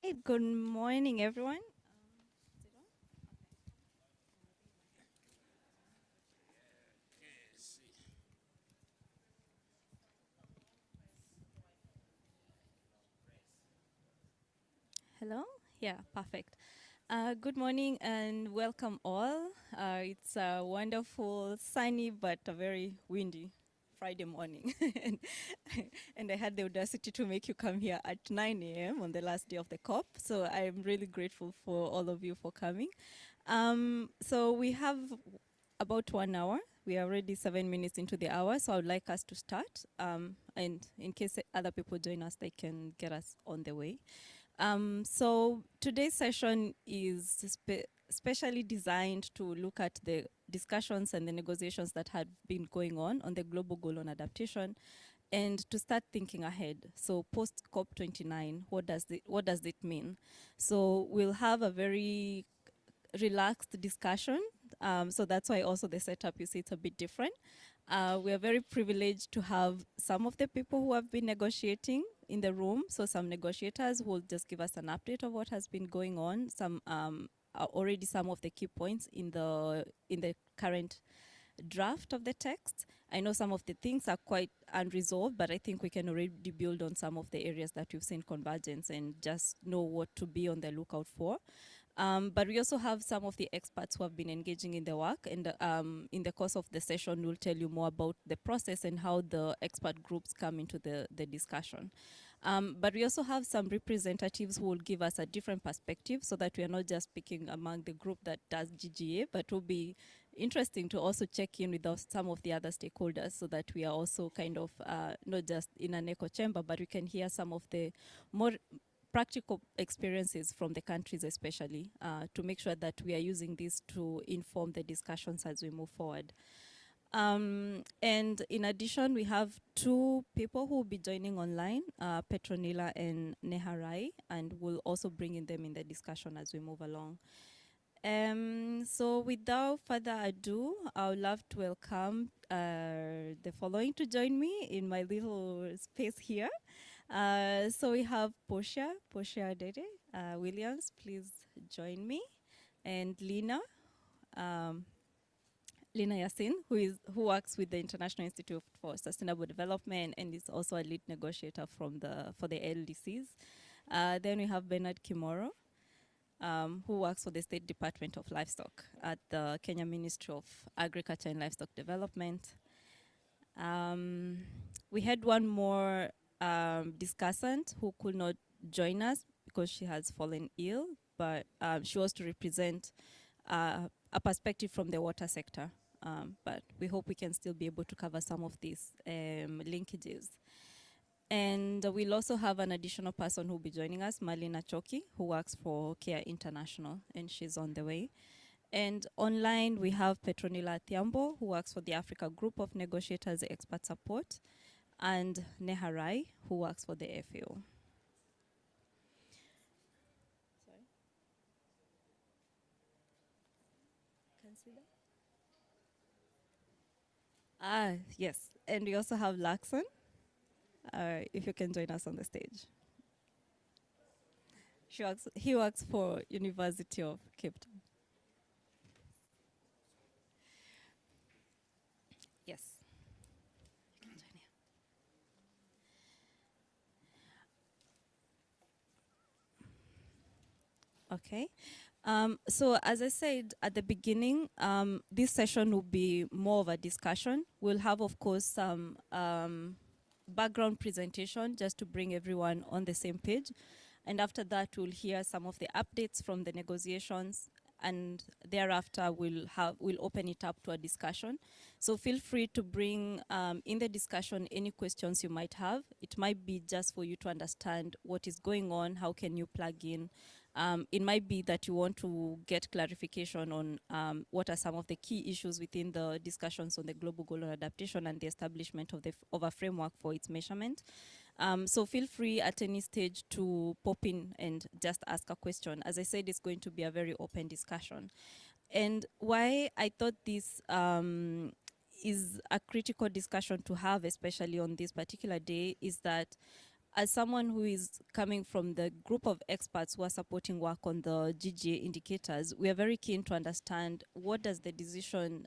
Good morning, everyone. Hello? Yeah, perfect. Good morning and welcome all. It's a wonderful, sunny, but a very windy Friday morning. and I had the audacity to make you come here at 9 a.m. on the last day of the COP. So I'm really grateful for all of you for coming. So we have about 1 hour. We are already 7 minutes into the hour, so I would like us to start. And in case other people join us, they can get us on the way. So today's session is specially designed to look at the discussions and the negotiations that had been going on the global goal on adaptation, and to start thinking ahead. So post COP29, what does it mean? So we'll have a very relaxed discussion. So that's why also the setup, you see, it's a bit different. We are very privileged to have some of the people who have been negotiating in the room. So some negotiators will just give us an update of what has been going on. Some already some of the key points in the current draft of the text. I know some of the things are quite unresolved, but I think we can already build on some of the areas that we've seen convergence and just know what to be on the lookout for. But we also have some of the experts who have been engaging in the work, and in the course of the session, we'll tell you more about the process and how the expert groups come into the discussion. But we also have some representatives who will give us a different perspective so that we are not just speaking among the group that does GGA, but it will be interesting to also check in with some of the other stakeholders so that we are also kind of not just in an echo chamber, but we can hear some of the more practical experiences from the countries especially, to make sure that we are using this to inform the discussions as we move forward. And in addition, we have two people who will be joining online, Petronila and Neharai, and we'll also bring in them in the discussion as we move along. So without further ado, I would love to welcome the following to join me in my little space here. So we have Portia Dede Williams, please join me, and Lina Yassin, who works with the International Institute for Sustainable Development and is also a lead negotiator for the LDCs. Then we have Bernard Kimoro, who works for the State Department of Livestock at the Kenya Ministry of Agriculture and Livestock Development. We had one more discussant who could not join us because she has fallen ill, but she was to represent a perspective from the water sector. But we hope we can still be able to cover some of these linkages. And we'll also have an additional person who will be joining us, Marlena Choki, who works for CARE International, and she's on the way. And online, we have Petronila Thiambo, who works for the Africa Group of Negotiators Expert Support, and Neharai, who works for the FAO. Sorry? Consider? Yes. And we also have Lakson, if you can join us on the stage. He works for University of Cape Town. Yes. Okay. So as I said at the beginning, this session will be more of a discussion. We'll have, of course, some background presentation just to bring everyone on the same page. And after that, we'll hear some of the updates from the negotiations, and thereafter we'll open it up to a discussion. So feel free to bring in the discussion any questions you might have. It might be just for you to understand what is going on, how can you plug in. It might be that you want to get clarification on what are some of the key issues within the discussions on the global goal on adaptation and the establishment of a framework for its measurement. So feel free at any stage to pop in and just ask a question. As I said, it's going to be a very open discussion. And why I thought this is a critical discussion to have, especially on this particular day, is that as someone who is coming from the group of experts who are supporting work on the GGA indicators, we are very keen to understand what does the decision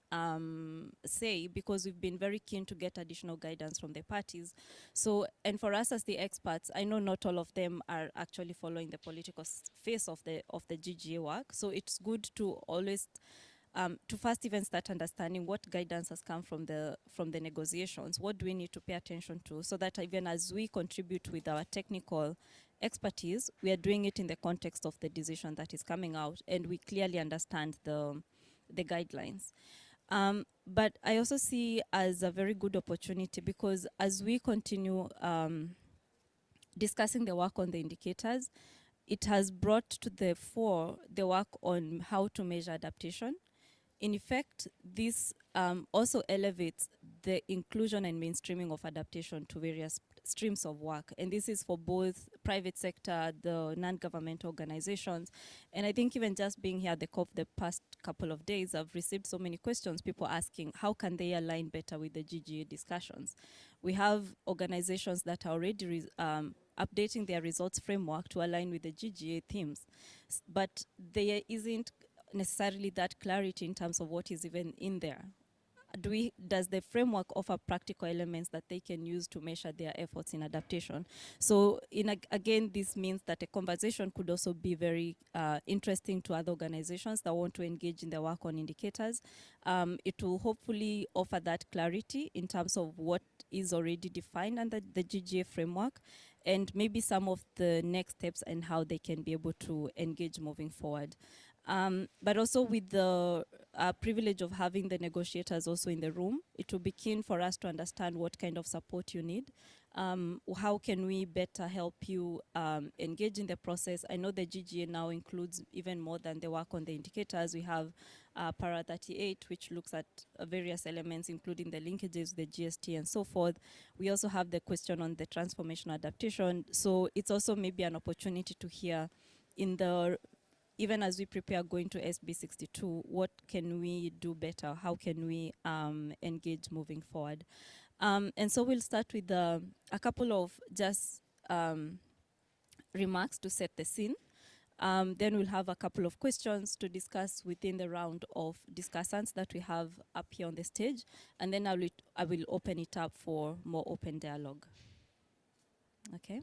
say, because we've been very keen to get additional guidance from the parties. So, and for us as the experts, I know not all of them are actually following the political face of the GGA work. So it's good to always to first even start understanding what guidance has come from the negotiations. What do we need to pay attention to, so that even as we contribute with our technical expertise, we are doing it in the context of the decision that is coming out, and we clearly understand the guidelines. But I also see as a very good opportunity, because as we continue discussing the work on the indicators, it has brought to the fore the work on how to measure adaptation. In effect, this also elevates the inclusion and mainstreaming of adaptation to various streams of work. And this is for both private sector, the non-governmental organizations. And I think even just being here at the COP the past couple of days, I've received so many questions, people asking how can they align better with the GGA discussions. We have organizations that are already updating their results framework to align with the GGA themes, but there isn't necessarily that clarity in terms of what is even in there. Does the framework offer practical elements that they can use to measure their efforts in adaptation? So again, this means that a conversation could also be very interesting to other organizations that want to engage in the work on indicators. It will hopefully offer that clarity in terms of what is already defined under the GGA framework, and maybe some of the next steps and how they can be able to engage moving forward. But also with the privilege of having the negotiators also in the room, it will be keen for us to understand what kind of support you need. How can we better help you engage in the process? I know the GGA now includes even more than the work on the indicators. We have Para 38, which looks at various elements, including the linkages, the GST, and so forth. We also have the question on the transformational adaptation. So it's also maybe an opportunity to hear in the even as we prepare going to SB 62, what can we do better? How can we engage moving forward? And so we'll start with a couple of just remarks to set the scene. Then we'll have a couple of questions to discuss within the round of discussants that we have up here on the stage. And then I will open it up for more open dialogue. Okay.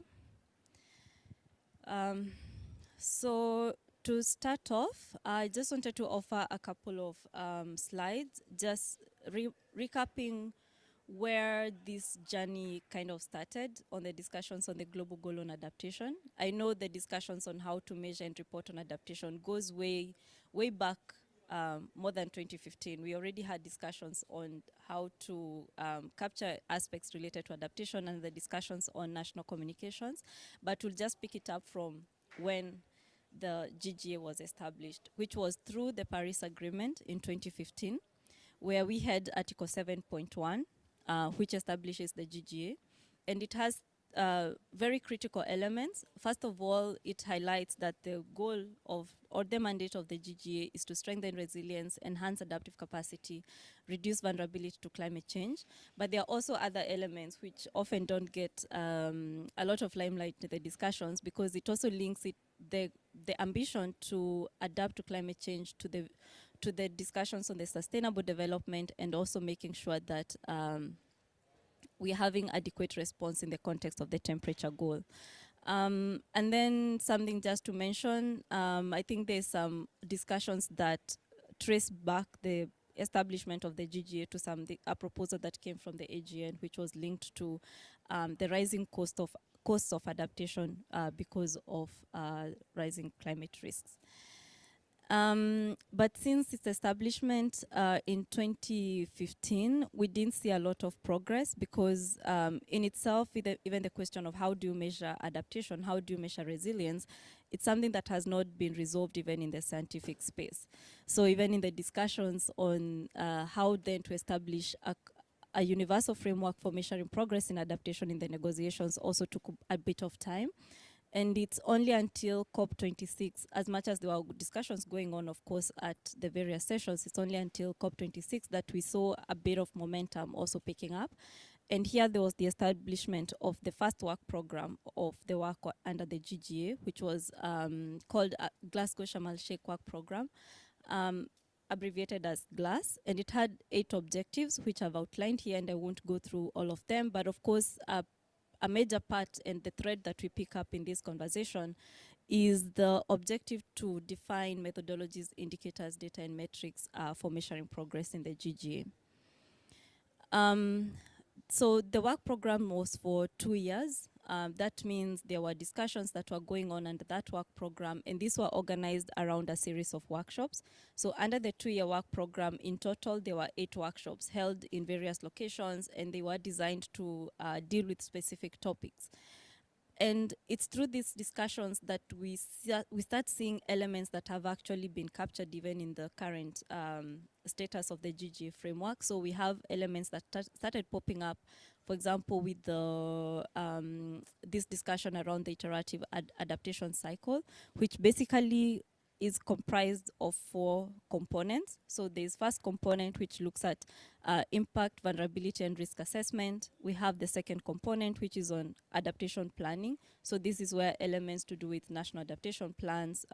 So to start off, I just wanted to offer a couple of slides, just recapping where this journey kind of started on the discussions on the global goal on adaptation. I know the discussions on how to measure and report on adaptation goes way back, more than 2015. We already had discussions on how to capture aspects related to adaptation and the discussions on national communications, but we'll just pick it up from when the GGA was established, which was through the Paris Agreement in 2015, where we had Article 7.1, which establishes the GGA. And it has very critical elements. First of all, it highlights that the goal of, or the mandate of the GGA is to strengthen resilience, enhance adaptive capacity, reduce vulnerability to climate change. But there are also other elements which often don't get a lot of limelight in the discussions, because it also links it, the ambition to adapt to climate change to the discussions on the sustainable development, and also making sure that we're having adequate response in the context of the temperature goal. And then something just to mention, I think there's some discussions that trace back the establishment of the GGA to a proposal that came from the AGN, which was linked to the rising costs of adaptation because of rising climate risks. But since its establishment in 2015, we didn't see a lot of progress, because in itself, even the question of how do you measure adaptation, how do you measure resilience, it's something that has not been resolved even in the scientific space. So even in the discussions on how then to establish a universal framework for measuring progress in adaptation in the negotiations also took a bit of time. And it's only until COP26, as much as there were discussions going on, of course, at the various sessions, it's only until COP26 that we saw a bit of momentum also picking up. And here there was the establishment of the first work program of the work under the GGA, which was called Glasgow Sharm el-Sheikh Work Programme, abbreviated as GLASS, and it had 8 objectives, which I've outlined here, and I won't go through all of them, but of course, a major part and the thread that we pick up in this conversation is the objective to define methodologies, indicators, data, and metrics for measuring progress in the GGA. So the work program was for 2 years. That means there were discussions that were going on under that work program, and these were organized around a series of workshops. So under the 2-year work program, in total, there were 8 workshops held in various locations, and they were designed to deal with specific topics. And it's through these discussions that we start seeing elements that have actually been captured even in the current status of the GGA framework. So we have elements that started popping up, for example, with the this discussion around the iterative adaptation cycle, which basically is comprised of 4 components. So there's first component, which looks at impact, vulnerability, and risk assessment. We have the second component, which is on adaptation planning. So this is where elements to do with national adaptation plans,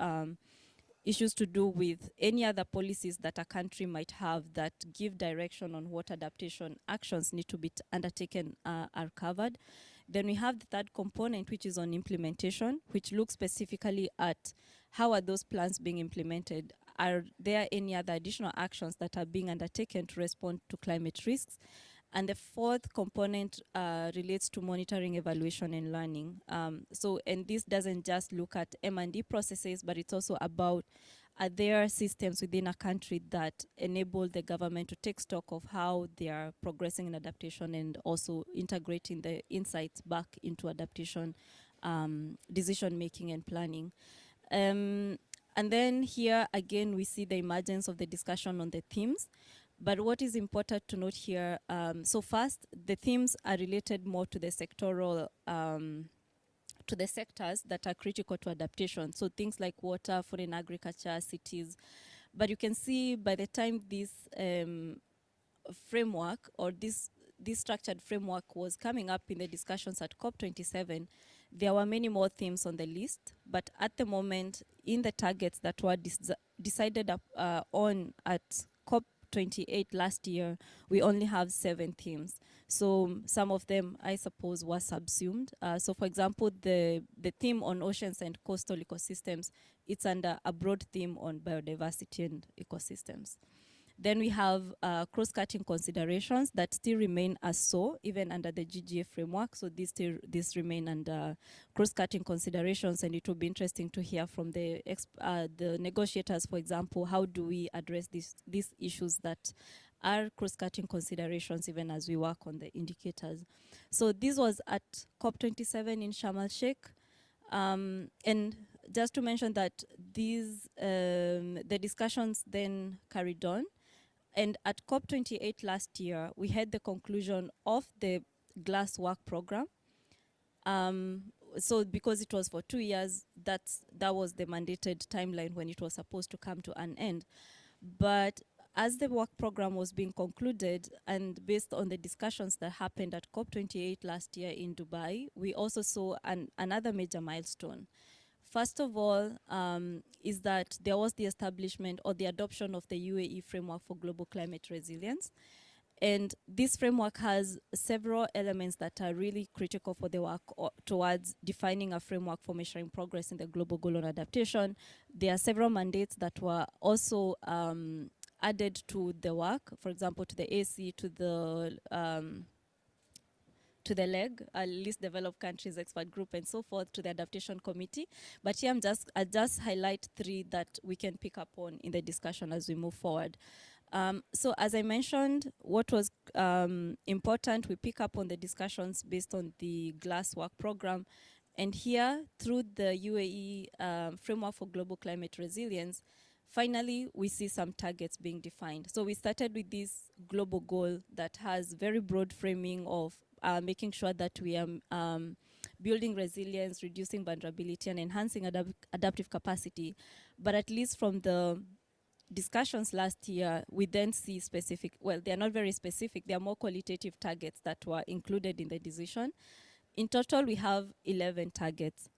issues to do with any other policies that a country might have that give direction on what adaptation actions need to be undertaken are covered. Then we have the third component, which is on implementation, which looks specifically at how are those plans being implemented? Are there any other additional actions that are being undertaken to respond to climate risks? And the fourth component relates to monitoring, evaluation, and learning. And this doesn't just look at M&D processes, but it's also about are there systems within a country that enable the government to take stock of how they are progressing in adaptation and also integrating the insights back into adaptation decision making and planning. And then here again we see the emergence of the discussion on the themes. But what is important to note here, so first, the themes are related more to the sectoral, to the sectors that are critical to adaptation. So things like water, food and agriculture, cities. But you can see by the time this framework or this structured framework was coming up in the discussions at COP27, there were many more themes on the list. But at the moment, in the targets that were decided on at COP28 last year, we only have 7 themes. So some of them, I suppose, were subsumed. So for example, the theme on oceans and coastal ecosystems, it's under a broad theme on biodiversity and ecosystems. Then we have cross-cutting considerations that still remain as so, even under the GGA framework. So these remain under cross-cutting considerations, and it will be interesting to hear from the negotiators, for example, how do we address these issues that are cross-cutting considerations even as we work on the indicators. So this was at COP27 in Sharm el-Sheikh. And just to mention that the discussions then carried on. And at COP28 last year, we had the conclusion of the GLASS work program. So because it was for 2 years, that was the mandated timeline when it was supposed to come to an end. But as the work program was being concluded, and based on the discussions that happened at COP28 last year in Dubai, we also saw another major milestone. First of all, is that there was the establishment or the adoption of the UAE framework for global climate resilience. And this framework has several elements that are really critical for the work towards defining a framework for measuring progress in the global goal on adaptation. There are several mandates that were also added to the work, for example, to the AC, to the LEG, Least Developed Countries Expert Group, and so forth, to the Adaptation Committee. But here I'll just highlight 3 that we can pick up on in the discussion as we move forward. So as I mentioned, what was important, we pick up on the discussions based on the GLASS work program. And here, through the UAE Framework for Global Climate Resilience, finally, we see some targets being defined. So we started with this global goal that has very broad framing of making sure that we are building resilience, reducing vulnerability, and enhancing adaptive capacity. But at least from the discussions last year, we then see specific, well, they are not very specific, they are more qualitative targets that were included in the decision. In total, we have 11 targets.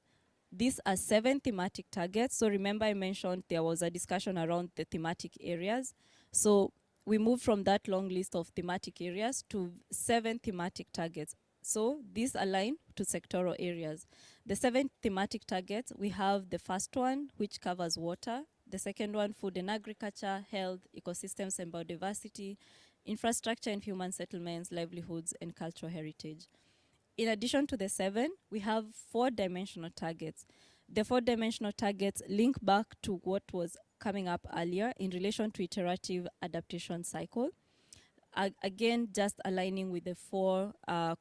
These are 7 thematic targets. So remember I mentioned there was a discussion around the thematic areas. So we moved from that long list of thematic areas to 7 thematic targets. So these align to sectoral areas. The 7 thematic targets, we have the first one, which covers water. The second one, food and agriculture, health, ecosystems and biodiversity, infrastructure and human settlements, livelihoods, and cultural heritage. In addition to the 7, we have 4-dimensional targets. The 4-dimensional targets link back to what was coming up earlier in relation to iterative adaptation cycle. Again, just aligning with the 4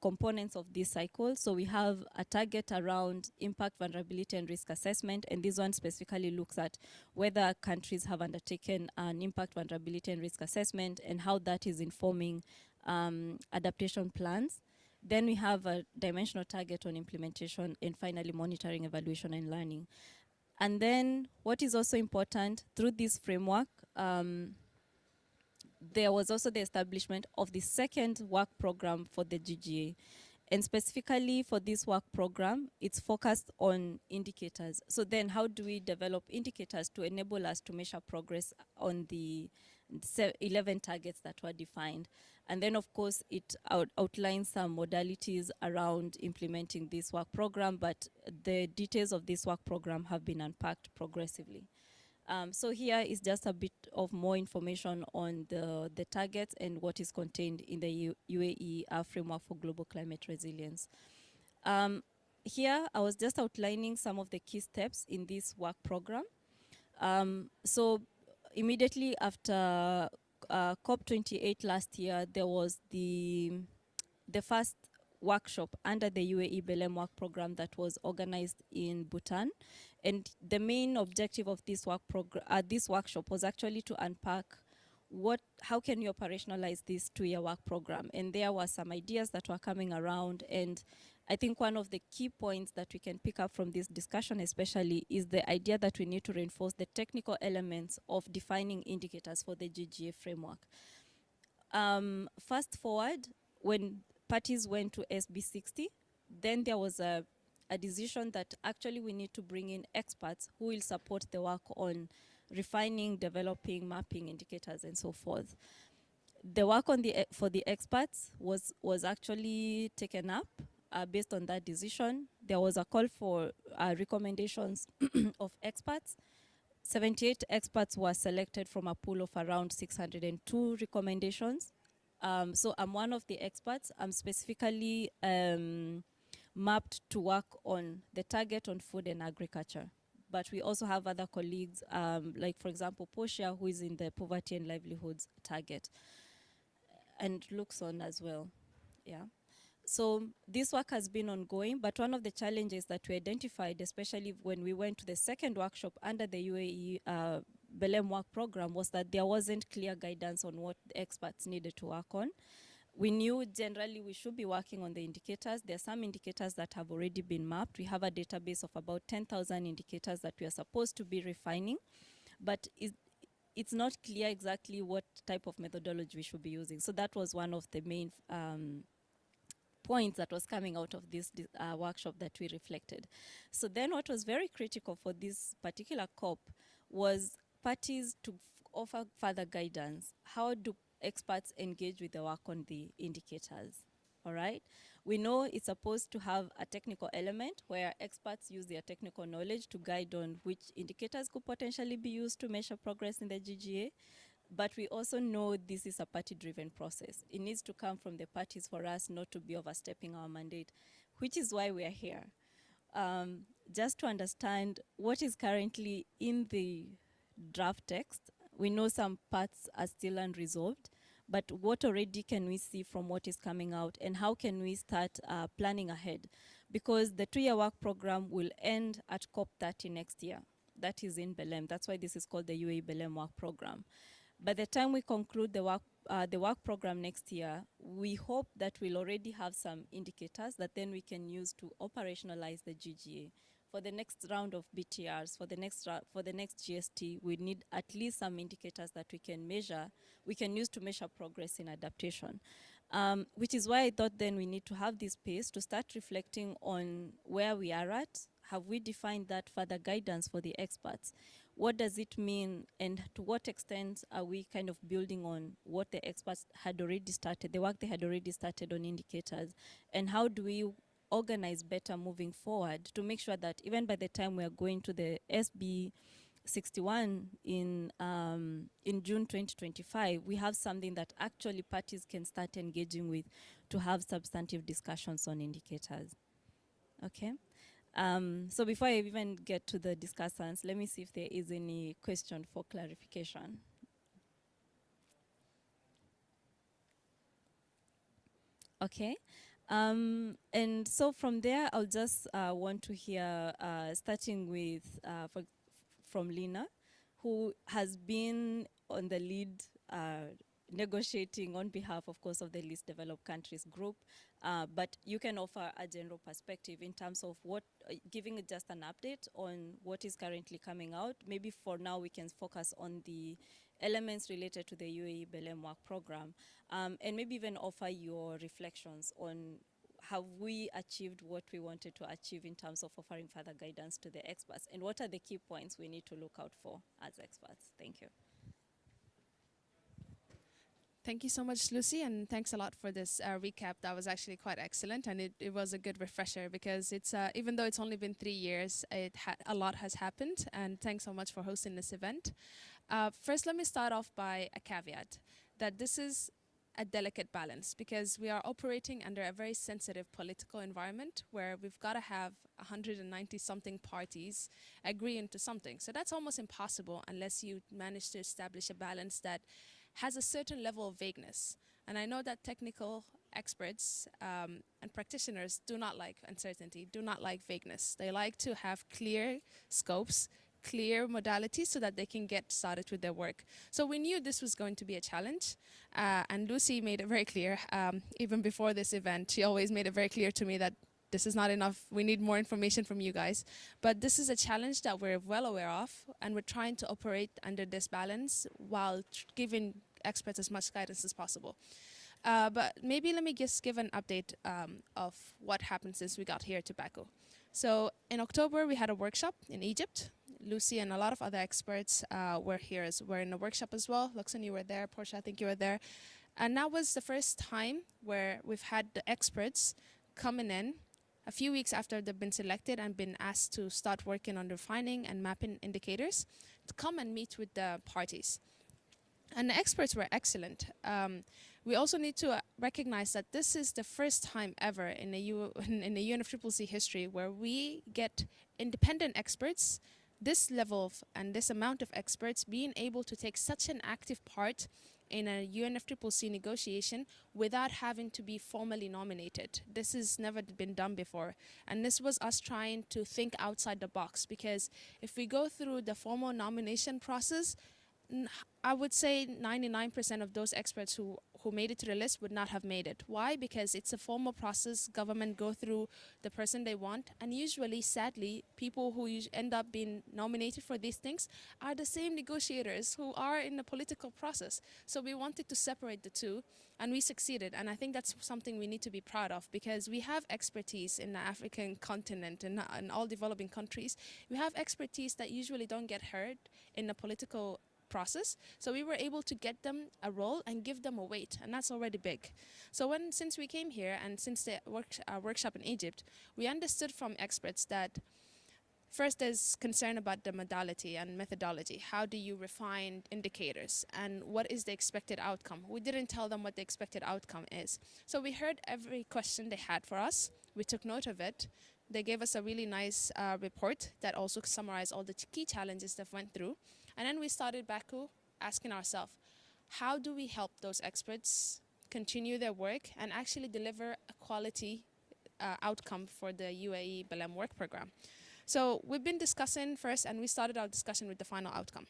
components of this cycle. So we have a target around impact, vulnerability, and risk assessment, and this one specifically looks at whether countries have undertaken an impact, vulnerability, and risk assessment, and how that is informing adaptation plans. Then we have a dimensional target on implementation, and finally monitoring, evaluation, and learning. And then what is also important, through this framework, there was also the establishment of the second work program for the GGA. And specifically for this work program, it's focused on indicators. So then how do we develop indicators to enable us to measure progress on the 11 targets that were defined? And then of course it outlines some modalities around implementing this work program, but the details of this work program have been unpacked progressively. So here is just a bit of more information on the targets and what is contained in the UAE framework for global climate resilience. Here I was just outlining some of the key steps in this work program. So immediately after COP28 last year, there was the first workshop under the UAE-Belem Work Programme that was organized in Bhutan. And the main objective of this this workshop was actually to unpack how can you operationalize this 2-year work program. And there were some ideas that were coming around. And I think one of the key points that we can pick up from this discussion especially is the idea that we need to reinforce the technical elements of defining indicators for the GGA framework. Fast forward, when parties went to SB60, then there was a decision that actually we need to bring in experts who will support the work on refining, developing, mapping indicators, and so forth. The work on for the experts was actually taken up based on that decision. There was a call for recommendations of experts. 78 experts were selected from a pool of around 602 recommendations. So I'm one of the experts. I'm specifically mapped to work on the target on food and agriculture. But we also have other colleagues, like for example, Portia, who is in the poverty and livelihoods target, and Luxon as well, yeah. So this work has been ongoing, but one of the challenges that we identified, especially when we went to the second workshop under the UAE-Belem Work Programme, was that there wasn't clear guidance on what the experts needed to work on. We knew generally we should be working on the indicators. There are some indicators that have already been mapped. We have a database of about 10,000 indicators that we are supposed to be refining, but it's not clear exactly what type of methodology we should be using. So that was one of the main points that was coming out of this workshop that we reflected. So then what was very critical for this particular COP was parties to offer further guidance. How do experts engage with the work on the indicators? All right. We know it's supposed to have a technical element where experts use their technical knowledge to guide on which indicators could potentially be used to measure progress in the GGA. But we also know this is a party-driven process. It needs to come from the parties for us not to be overstepping our mandate, which is why we are here. Just to understand what is currently in the draft text, we know some parts are still unresolved, but what already can we see from what is coming out, and how can we start planning ahead? Because the 2-year work program will end at COP30 next year. That is in Belem. That's why this is called the UAE-Belem Work Programme. By the time we conclude the work program next year, we hope that we'll already have some indicators that then we can use to operationalize the GGA for the next round of BTRs, for the next GST, we need at least some indicators that we can measure, we can use to measure progress in adaptation. Which is why I thought then we need to have this space to start reflecting on where we are at. Have we defined that further guidance for the experts? What does it mean, and to what extent are we kind of building on what the experts had already started, the work they had already started on indicators, and how do we organize better moving forward to make sure that even by the time we are going to the SB 61 in June 2025, we have something that actually parties can start engaging with to have substantive discussions on indicators. Okay. So before I even get to the discussants, let me see if there is any question for clarification. Okay. And so from there, I'll just want to hear, starting with, from Lina, who has been on the lead negotiating on behalf, of course, of the least developed countries group. But you can offer a general perspective in terms of what, giving just an update on what is currently coming out. Maybe for now we can focus on the elements related to the UAE-Belem Work Programme, and maybe even offer your reflections on have we achieved what we wanted to achieve in terms of offering further guidance to the experts, and what are the key points we need to look out for as experts. Thank you. Thank you so much, Lucy, and thanks a lot for this recap. That was actually quite excellent, and it was a good refresher because it's even though it's only been 3 years, a lot has happened, and thanks so much for hosting this event. First, let me start off by a caveat that this is a delicate balance because we are operating under a very sensitive political environment where we've got to have 190-something parties agreeing to something. So that's almost impossible unless you manage to establish a balance that has a certain level of vagueness. And I know that technical experts and practitioners do not like uncertainty, do not like vagueness. They like to have clear scopes, clear modalities so that they can get started with their work. So we knew this was going to be a challenge, and Lucy made it very clear, even before this event, she always made it very clear to me that this is not enough, we need more information from you guys. But this is a challenge that we're well aware of, and we're trying to operate under this balance while giving experts as much guidance as possible. But maybe let me just give an update of what happened since we got here to Baku. So in October, we had a workshop in Egypt. Lucy and a lot of other experts were in a workshop as well. Luxon, you were there. Portia, I think you were there. And that was the first time where we've had the experts coming in a few weeks after they've been selected and been asked to start working on defining and mapping indicators to come and meet with the parties. And the experts were excellent. We also need to recognize that this is the first time ever in the UNFCCC history where we get independent experts, this level of, and this amount of experts being able to take such an active part in a UNFCCC negotiation without having to be formally nominated. This has never been done before. And this was us trying to think outside the box, because if we go through the formal nomination process, I would say 99% of those experts who made it to the list would not have made it. Why? Because it's a formal process. Government go through the person they want. And usually, sadly, people who end up being nominated for these things are the same negotiators who are in the political process. So we wanted to separate the two, and we succeeded. And I think that's something we need to be proud of, because we have expertise in the African continent and in all developing countries. We have expertise that usually don't get heard in the political process, so we were able to get them a role and give them a weight, and that's already big. So since we came here and since the workshop in Egypt, we understood from experts that first there's concern about the modality and methodology. How do you refine indicators, and what is the expected outcome? We didn't tell them what the expected outcome is. So we heard every question they had for us. We took note of it. They gave us a really nice report that also summarized all the key challenges they've went through. And then we started Baku asking ourselves, how do we help those experts continue their work and actually deliver a quality outcome for the UAE-Belem Work Programme? So we've been discussing first, and we started our discussion with the final outcome.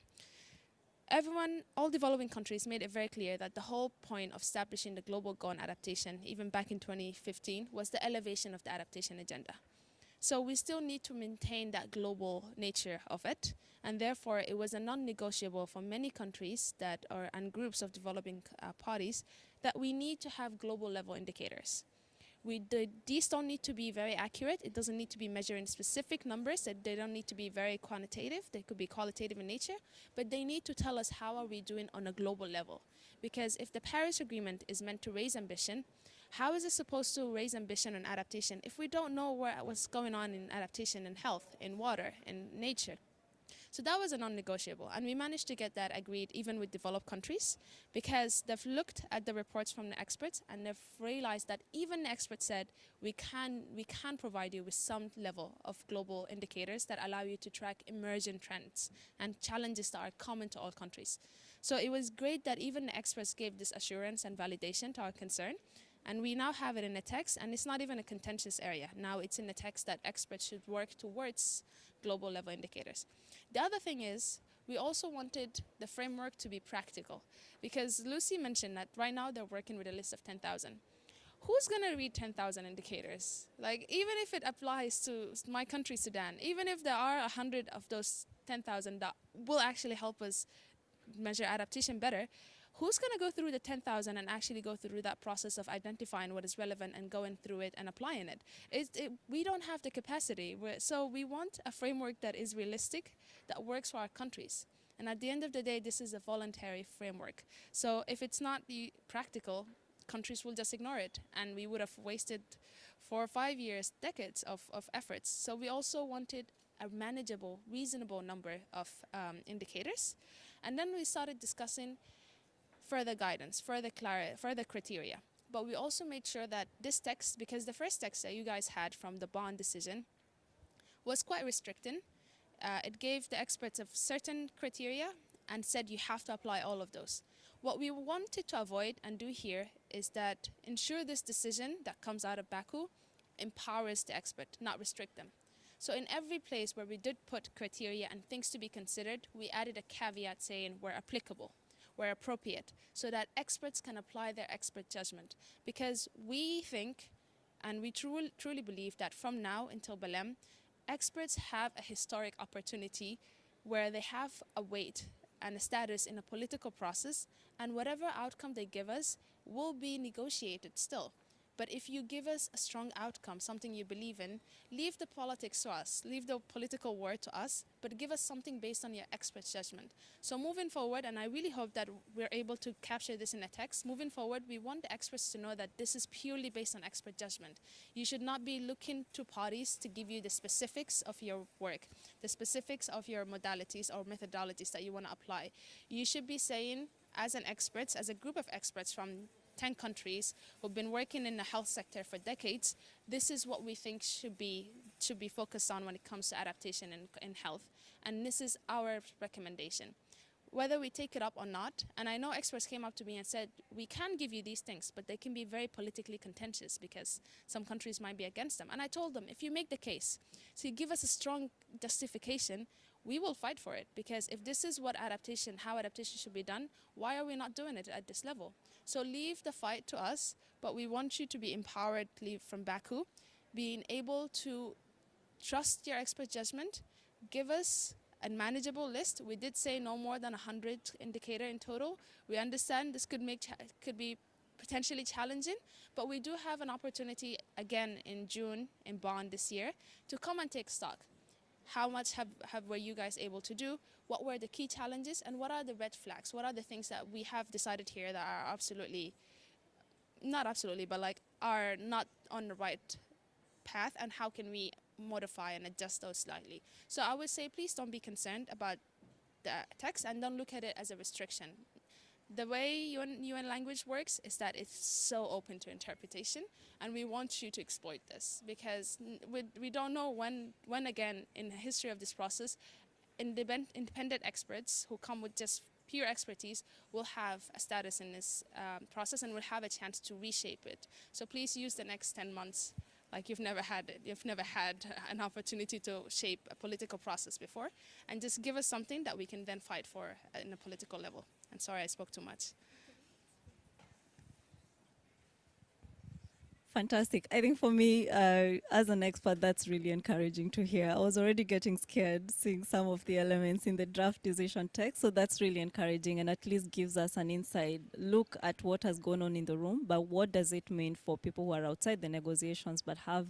All developing countries made it very clear that the whole point of establishing the global goal on adaptation, even back in 2015, was the elevation of the adaptation agenda. So we still need to maintain that global nature of it, and therefore it was a non-negotiable for many countries that are and groups of developing parties that we need to have global level indicators. These don't need to be very accurate. It doesn't need to be measured in specific numbers. They don't need to be very quantitative. They could be qualitative in nature, but they need to tell us how are we doing on a global level. Because if the Paris Agreement is meant to raise ambition, how is it supposed to raise ambition and adaptation if we don't know what's going on in adaptation, in health, in water, in nature? So that was a non-negotiable, and we managed to get that agreed even with developed countries, because they've looked at the reports from the experts and they've realized that even the experts said we can provide you with some level of global indicators that allow you to track emerging trends and challenges that are common to all countries. So it was great that even the experts gave this assurance and validation to our concern. And we now have it in a text, and it's not even a contentious area. Now it's in the text that experts should work towards global level indicators. The other thing is, we also wanted the framework to be practical, because Lucy mentioned that right now they're working with a list of 10,000. Who's going to read 10,000 indicators? Like, even if it applies to my country, Sudan, even if there are 100 of those 10,000 that will actually help us measure adaptation better, who's going to go through the 10,000 and actually go through that process of identifying what is relevant and going through it and applying it? We don't have the capacity. So we want a framework that is realistic, that works for our countries. And at the end of the day, this is a voluntary framework. So if it's not practical, countries will just ignore it. And we would have wasted 4 or 5 years, decades of efforts. So we also wanted a manageable, reasonable number of indicators. And then we started discussing further guidance, further criteria. But we also made sure that this text, because the first text that you guys had from the bond decision was quite restricting. It gave the experts of certain criteria and said you have to apply all of those. What we wanted to avoid and do here is that ensure this decision that comes out of Baku empowers the expert, not restrict them. So in every place where we did put criteria and things to be considered, we added a caveat saying where applicable, where appropriate, so that experts can apply their expert judgment. Because we think, and we truly believe that from now until Belem, experts have a historic opportunity where they have a weight and a status in a political process, and whatever outcome they give us will be negotiated still. But if you give us a strong outcome, something you believe in, leave the politics to us, leave the political word to us, but give us something based on your expert judgment. So moving forward, and I really hope that we're able to capture this in a text, moving forward, we want the experts to know that this is purely based on expert judgment. You should not be looking to parties to give you the specifics of your work, the specifics of your modalities or methodologies that you want to apply. You should be saying, as a group of experts from 10 countries who've been working in the health sector for decades, this is what we think should be focused on when it comes to adaptation in health. And this is our recommendation. Whether we take it up or not, and I know experts came up to me and said, we can give you these things, but they can be very politically contentious because some countries might be against them. And I told them, if you make the case, so you give us a strong justification, we will fight for it. Because if this is how adaptation should be done, why are we not doing it at this level? So leave the fight to us, but we want you to be empowered from Baku, being able to trust your expert judgment, give us a manageable list. We did say no more than 100 indicator in total. We understand this could be potentially challenging, but we do have an opportunity again in June in Bonn this year to come and take stock. How much were you guys able to do? What were the key challenges, and what are the red flags? What are the things that we have decided here that are are not on the right path, and how can we modify and adjust those slightly? So I would say, please don't be concerned about the text and don't look at it as a restriction. The way UN language works is that it's so open to interpretation, and we want you to exploit this, because we don't know when again in the history of this process, independent experts who come with just pure expertise will have a status in this process and will have a chance to reshape it. So please use the next 10 months like you've never had an opportunity to shape a political process before, and just give us something that we can then fight for in a political level. And sorry I spoke too much. Fantastic. I think for me, as an expert, that's really encouraging to hear. I was already getting scared seeing some of the elements in the draft decision text. So that's really encouraging and at least gives us an inside look at what has gone on in the room. But what does it mean for people who are outside the negotiations but have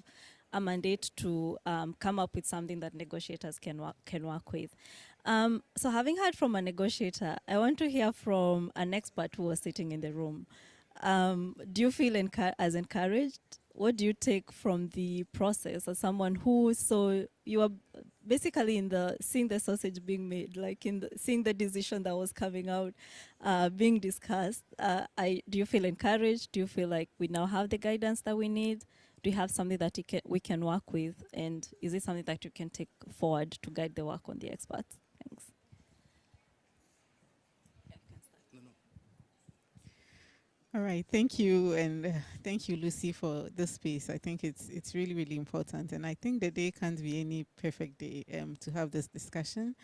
a mandate to come up with something that negotiators can work with? So having heard from a negotiator, I want to hear from an expert who was sitting in the room. Do you feel as encouraged? What do you take from the process as someone who saw you are basically in the seeing the sausage being made, like in the, seeing the decision that was coming out, being discussed? Do you feel encouraged? Do you feel like we now have the guidance that we need? Do you have something that we can work with? And is it something that you can take forward to guide the work on the experts? Thanks. All right, thank you, and thank you, Lucy, for this space. I think it's really, really important, and I think the day can't be any perfect day to have this discussion,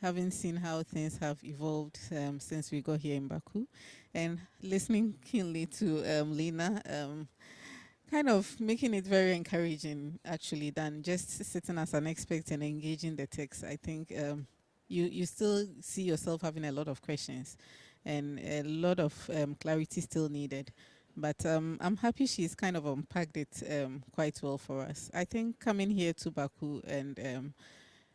having seen how things have evolved since we got here in Baku, and listening keenly to Lena, kind of making it very encouraging, actually, than just sitting as an expert and engaging the text. I think you still see yourself having a lot of questions and a lot of clarity still needed. But I'm happy she's kind of unpacked it quite well for us. I think coming here to Baku and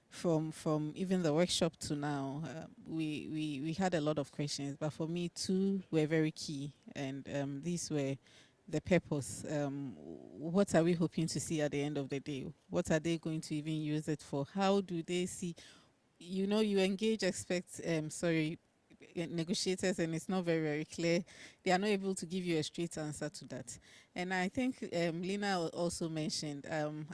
from even the workshop to now, we had a lot of questions, but for me, two were very key, and these were the purpose. What are we hoping to see at the end of the day? What are they going to even use it for? How do they see? You know, you engage negotiators, and it's not very, very clear. They are not able to give you a straight answer to that. And I think Lina also mentioned,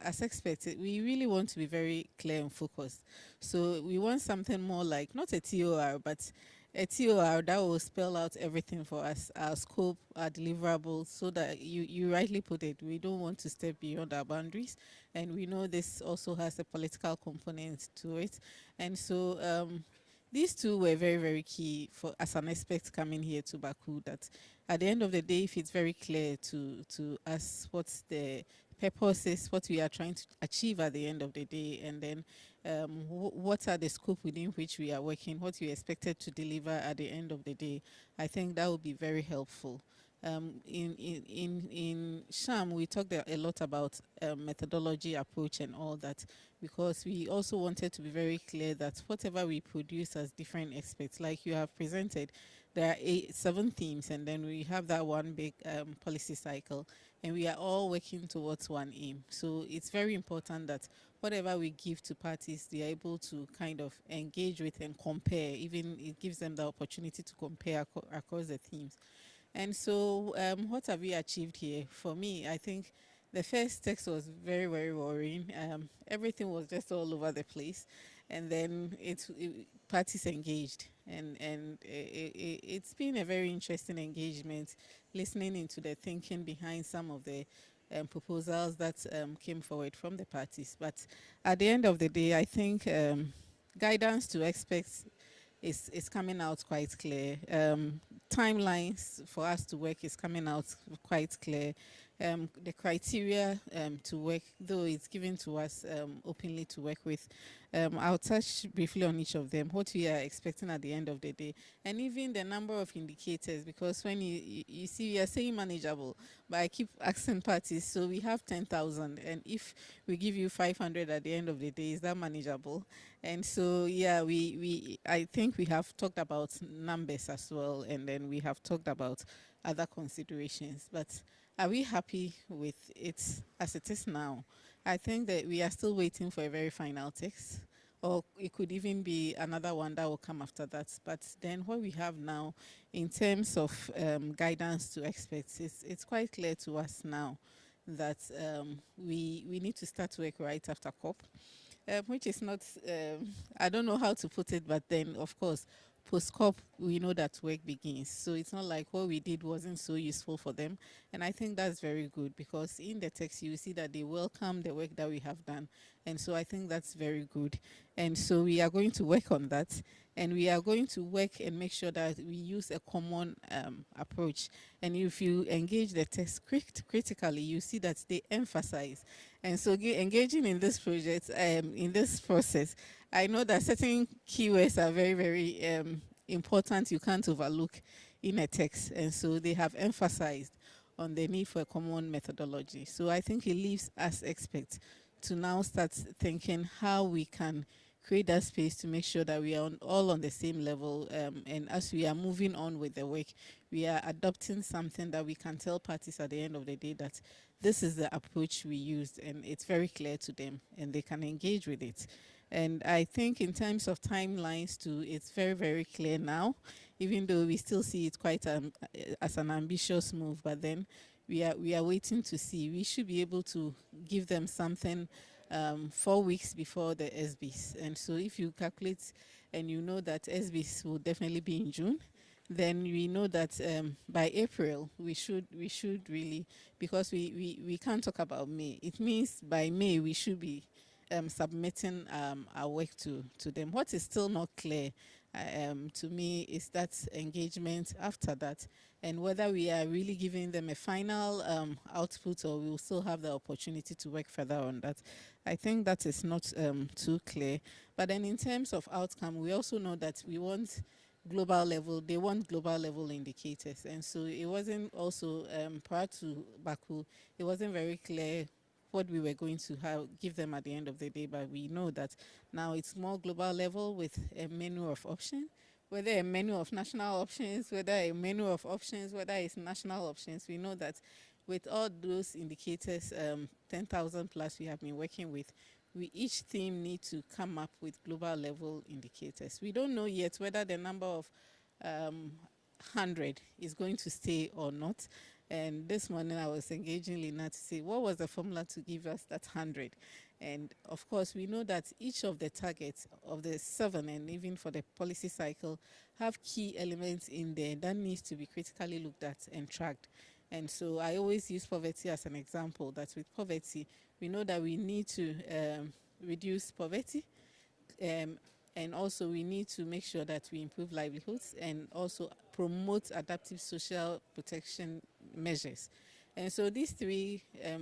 as experts, we really want to be very clear and focused. So we want something more like, not a TOR, but a TOR that will spell out everything for us, our scope, our deliverables, so that you rightly put it, we don't want to step beyond our boundaries. And we know this also has a political component to it. And so these two were very, very key for as an expert coming here to Baku, that at the end of the day, if it's very clear to us what's the purpose is, what we are trying to achieve at the end of the day, and then what are the scope within which we are working, what we expected to deliver at the end of the day, I think that would be very helpful. In Sham, we talked a lot about methodology, approach, and all that, because we also wanted to be very clear that whatever we produce as different experts, like you have presented, there are 7 themes, and then we have that one big policy cycle, and we are all working towards one aim. So it's very important that whatever we give to parties, they are able to kind of engage with and compare. Even it gives them the opportunity to compare across the themes. And so what have we achieved here? For me, I think the first text was very, very worrying. Everything was just all over the place. And then parties engaged. And it's been a very interesting engagement, listening into the thinking behind some of the proposals that came forward from the parties. But at the end of the day, I think guidance to experts is coming out quite clear. Timelines for us to work is coming out quite clear. The criteria to work, though it's given to us openly to work with. I'll touch briefly on each of them, what we are expecting at the end of the day, and even the number of indicators, because when you see, we are saying manageable, but I keep asking parties, so we have 10,000, and if we give you 500 at the end of the day, is that manageable? And so, yeah, I think we have talked about numbers as well, and then we have talked about other considerations, but are we happy with it as it is now? I think that we are still waiting for a very final text, or it could even be another one that will come after that. But then what we have now in terms of guidance to experts, it's quite clear to us now that we need to start work right after COP, which is not, I don't know how to put it, but then, of course, post-COP, we know that work begins. So it's not like what we did wasn't so useful for them. And I think that's very good, because in the text, you see that they welcome the work that we have done. And so I think that's very good. And so we are going to work on that. and we are going to work and make sure that we use a common approach. And if you engage the text critically, you see that they emphasize. And so engaging in this project, in this process, I know that certain keywords are very, very important, you can't overlook in a text. And so they have emphasized on the need for a common methodology. So I think it leaves us experts to now start thinking how we can create that space to make sure that we are all on the same level. And as we are moving on with the work, we are adopting something that we can tell parties at the end of the day that this is the approach we used, and it's very clear to them and they can engage with it. And I think in terms of timelines too, it's very, very clear now, even though we still see it quite as an ambitious move, but then we are waiting to see. We should be able to give them something 4 weeks before the SBs. And so if you calculate and you know that SBs will definitely be in June, then we know that by April we should really, because we can't talk about May. It means by May we should be submitting our work to them. What is still not clear to me is that engagement after that, and whether we are really giving them a final output or we will still have the opportunity to work further on that. I think that is not too clear. But then in terms of outcome, we also know that we want global level, they want global level indicators. And so it wasn't also, prior to Baku, it wasn't very clear what we were going to give them at the end of the day, but we know that now it's more global level with a menu of options, whether a menu of national options, whether a menu of options, whether it's national options. We know that with all those indicators, 10,000 plus we have been working with, we each team need to come up with global level indicators. We don't know yet whether the number of 100 is going to stay or not. And this morning I was engaging Lina to say, what was the formula to give us that 100? And of course, we know that each of the targets of the 7, and even for the policy cycle, have key elements in there that needs to be critically looked at and tracked. And so I always use poverty as an example, that with poverty, we know that we need to reduce poverty, and also we need to make sure that we improve livelihoods and also promote adaptive social protection measures. And so these three,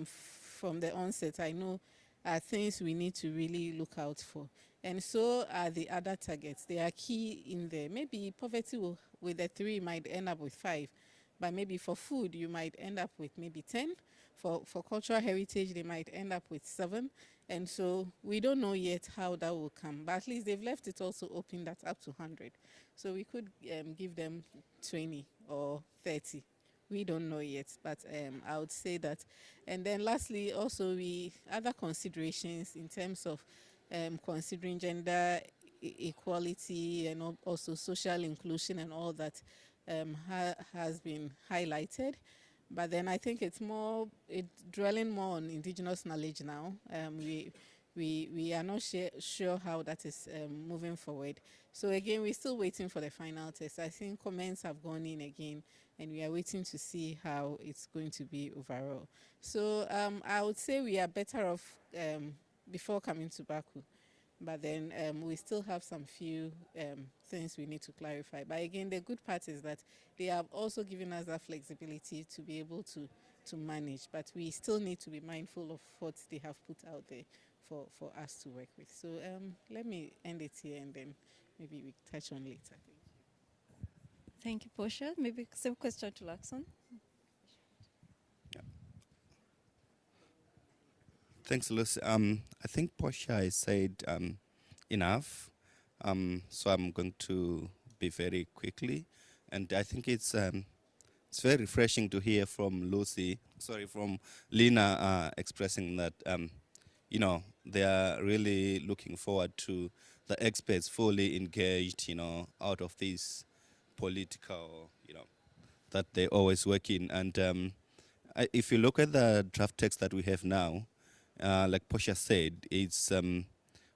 from the onset, I know are things we need to really look out for. And so are the other targets. They are key in there. Maybe poverty will, with the 3 might end up with 5, but maybe for food you might end up with maybe 10. For cultural heritage they might end up with 7. And so we don't know yet how that will come, but at least they've left it also open that up to 100. So we could give them 20 or 30. We don't know yet, but I would say that. And then lastly, also other considerations in terms of considering gender equality and also social inclusion and all that has been highlighted. But then I think it's dwelling more on indigenous knowledge now. We are not sure how that is moving forward. So again, we're still waiting for the final test. I think comments have gone in again, and we are waiting to see how it's going to be overall. So I would say we are better off before coming to Baku. But then we still have some few things we need to clarify. But again, the good part is that they have also given us that flexibility to be able to manage. But we still need to be mindful of what they have put out there for us to work with. So let me end it here, and then maybe we touch on later. Thank you, Portia. Maybe same question to Lakson. Thanks, Lucy. I think Portia has said enough, so I'm going to be very quickly. And I think it's very refreshing to hear from from Lina expressing that, they are really looking forward to the experts fully engaged, out of this political, that they always work in. And if you look at the draft text that we have now, like Portia said, it's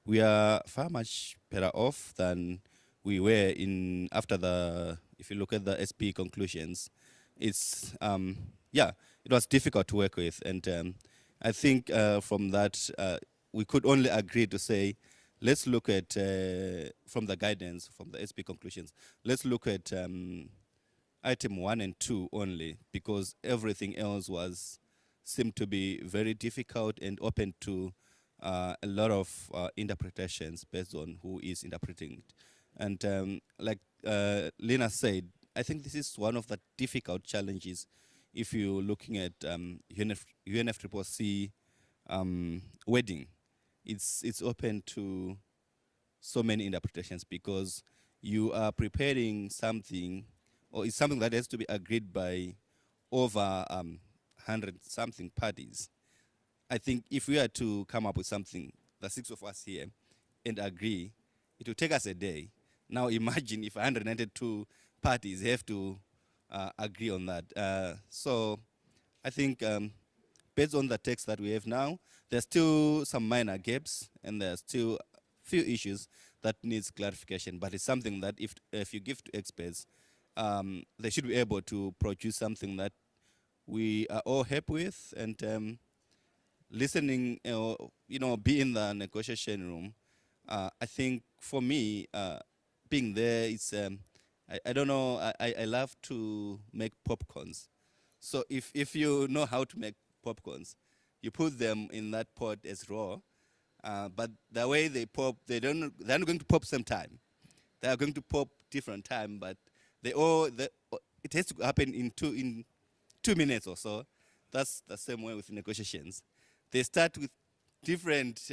we are far much better off than we were if you look at the SP conclusions. It's it was difficult to work with, and I think from that we could only agree to say let's look at, from the guidance, from the SP conclusions, let's look at item 1 and 2 only, because everything else seemed to be very difficult and open to a lot of interpretations based on who is interpreting it. And like Lena said, I think this is one of the difficult challenges if you're looking at UNFCCC wording. It's open to so many interpretations because you are preparing something, or it's something that has to be agreed by over 100-something parties. I think if we are to come up with something, the 6 of us here, and agree, it will take us a day. Now imagine if 192 parties have to agree on that. So I think based on the text that we have now, there's still some minor gaps and there's still few issues that needs clarification, but it's something that if you give to experts, they should be able to produce something that we are all happy with, and listening, be in the negotiation room. I think for me, being there, it's, I don't know, I love to make popcorns. So if you know how to make popcorns, you put them in that pot as raw, but the way they pop, they're not going to pop same time. They are going to pop different time, but it has to happen in 2 minutes or so. That's the same way with negotiations. They start with different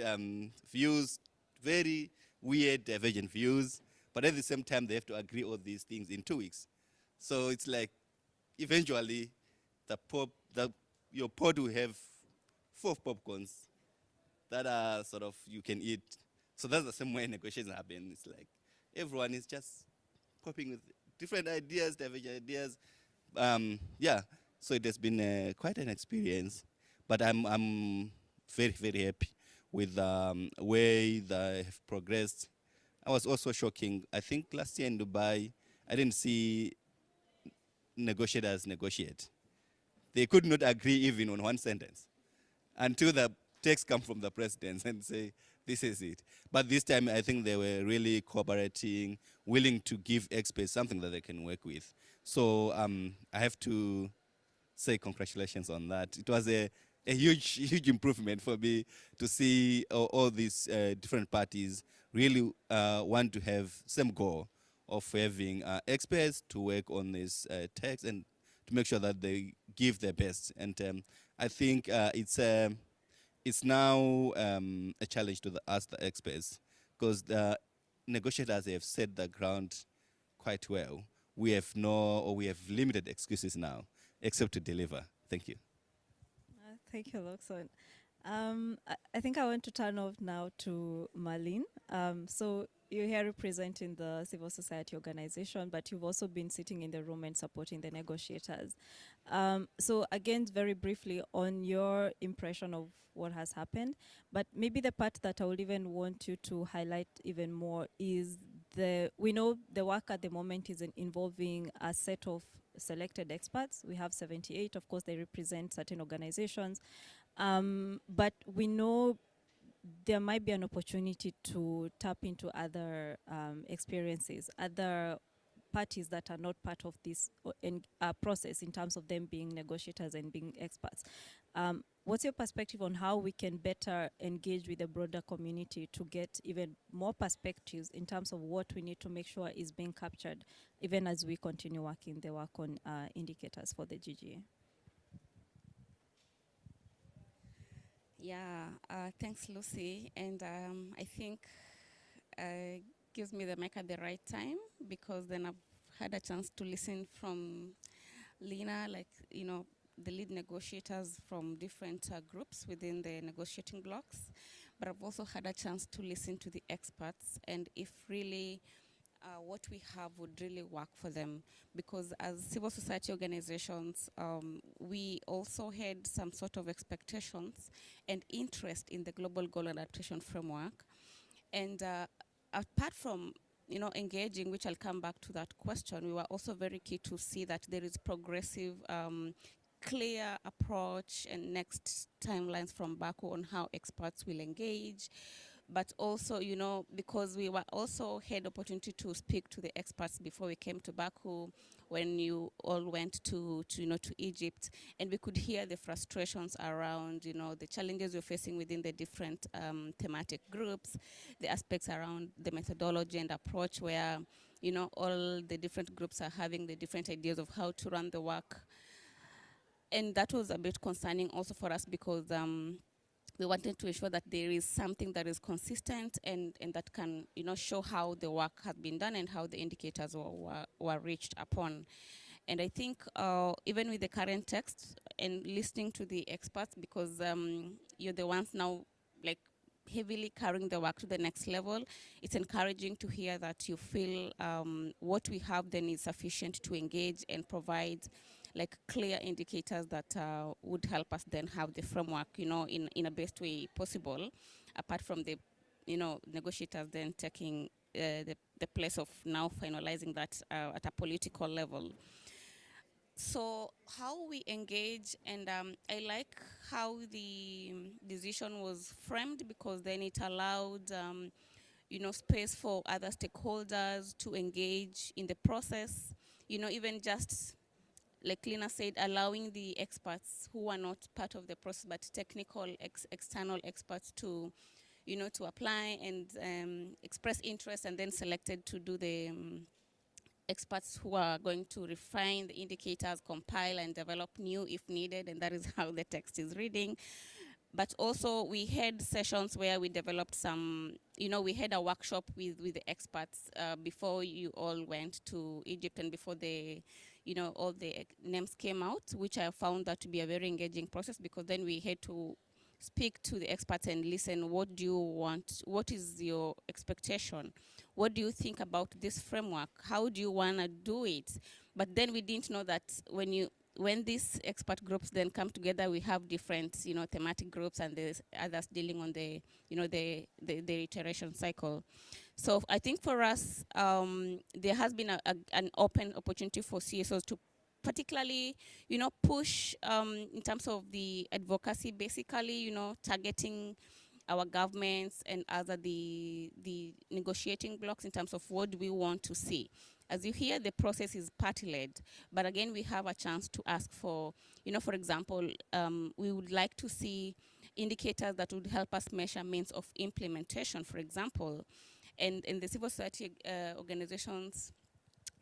views, very weird divergent views, but at the same time they have to agree all these things in 2 weeks. So it's like eventually your pot will have 4 popcorns that are sort of you can eat. So that's the same way negotiations happen. It's like everyone is just popping with different ideas, divergent ideas. Yeah, so it has been quite an experience, but I'm very, very happy with the way they have progressed. I was also shocking. I think last year in Dubai, I didn't see negotiators negotiate. They could not agree even on one sentence until the text come from the president and say, this is it. But this time, I think they were really cooperating, willing to give experts something that they can work with. So I have to say congratulations on that. It was a huge improvement for me to see all these different parties really want to have same goal of having experts to work on this text and to make sure that they give their best. And I think it's now a challenge to us, the experts, because the negotiators have set the ground quite well. We have limited excuses now, except to deliver. Thank you. Thank you, Luxon. I think I want to turn off now to Marlene. So you're here representing the civil society organization, but you've also been sitting in the room and supporting the negotiators. So again, very briefly on your impression of what has happened, but maybe the part that I would even want you to highlight even more is we know the work at the moment is involving a set of selected experts. We have 78, of course, they represent certain organizations. But we know there might be an opportunity to tap into other experiences, other parties that are not part of this process in terms of them being negotiators and being experts. What's your perspective on how we can better engage with the broader community to get even more perspectives in terms of what we need to make sure is being captured, even as we continue working the work on indicators for the GGA? Yeah, thanks, Lucy. And I think gives me the mic at the right time, because then I've had a chance to listen from Lena, the lead negotiators from different groups within the negotiating blocks. But I've also had a chance to listen to the experts, and if really what we have would really work for them. Because as civil society organizations, we also had some sort of expectations and interest in the global goal adaptation framework. And apart from engaging, which I'll come back to that question, we were also very keen to see that there is progressive, clear approach and next timelines from Baku on how experts will engage, but also, because we were also had opportunity to speak to the experts before we came to Baku, when you all went to Egypt, and we could hear the frustrations around, the challenges you're facing within the different thematic groups, the aspects around the methodology and approach where, all the different groups are having the different ideas of how to run the work. And that was a bit concerning also for us, because we wanted to ensure that there is something that is consistent and that can, show how the work has been done and how the indicators were reached upon. And I think even with the current text and listening to the experts, because you're the ones now like heavily carrying the work to the next level, it's encouraging to hear that you feel what we have then is sufficient to engage and provide like clear indicators that would help us then have the framework, in a best way possible, apart from the, negotiators then taking the place of now finalizing that at a political level. So how we engage, and I like how the decision was framed, because then it allowed space for other stakeholders to engage in the process, even just like Lina said, allowing the experts who are not part of the process but technical external experts to to apply and express interest, and then selected to do the experts who are going to refine the indicators, compile and develop new if needed, and that is how the text is reading. But also we had sessions where we developed some, we had a workshop with the experts before you all went to Egypt and before the, all the names came out, which I found that to be a very engaging process, because then we had to speak to the experts and listen, what do you want? What is your expectation? What do you think about this framework? How do you want to do it? But then we didn't know that when these expert groups then come together, we have different, thematic groups, and there's others dealing on the, the iteration cycle. So I think for us, there has been an open opportunity for CSOs to particularly, push in terms of the advocacy, basically, targeting our governments and other the negotiating blocks in terms of what do we want to see. As you hear, the process is party-led, but again, we have a chance to ask for, for example, we would like to see indicators that would help us measure means of implementation, for example. And the civil society organizations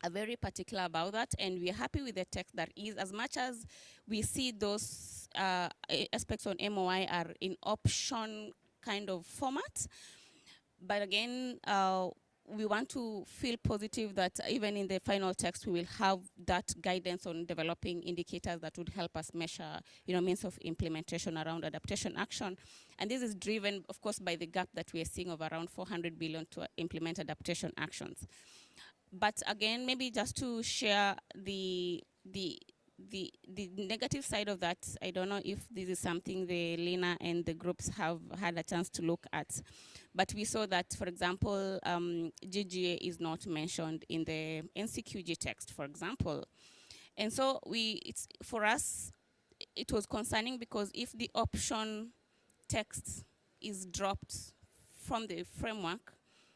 are very particular about that, and we are happy with the text that is, as much as we see those aspects on MOI are in option kind of format. But again, we want to feel positive that even in the final text, we will have that guidance on developing indicators that would help us measure, means of implementation around adaptation action. And this is driven, of course, by the gap that we are seeing of around 400 billion to implement adaptation actions. But again, maybe just to share the negative side of that, I don't know if this is something the Lina and the groups have had a chance to look at, but we saw that, for example, GGA is not mentioned in the NCQG text, for example. And so for us, it was concerning, because if the option text is dropped from the framework,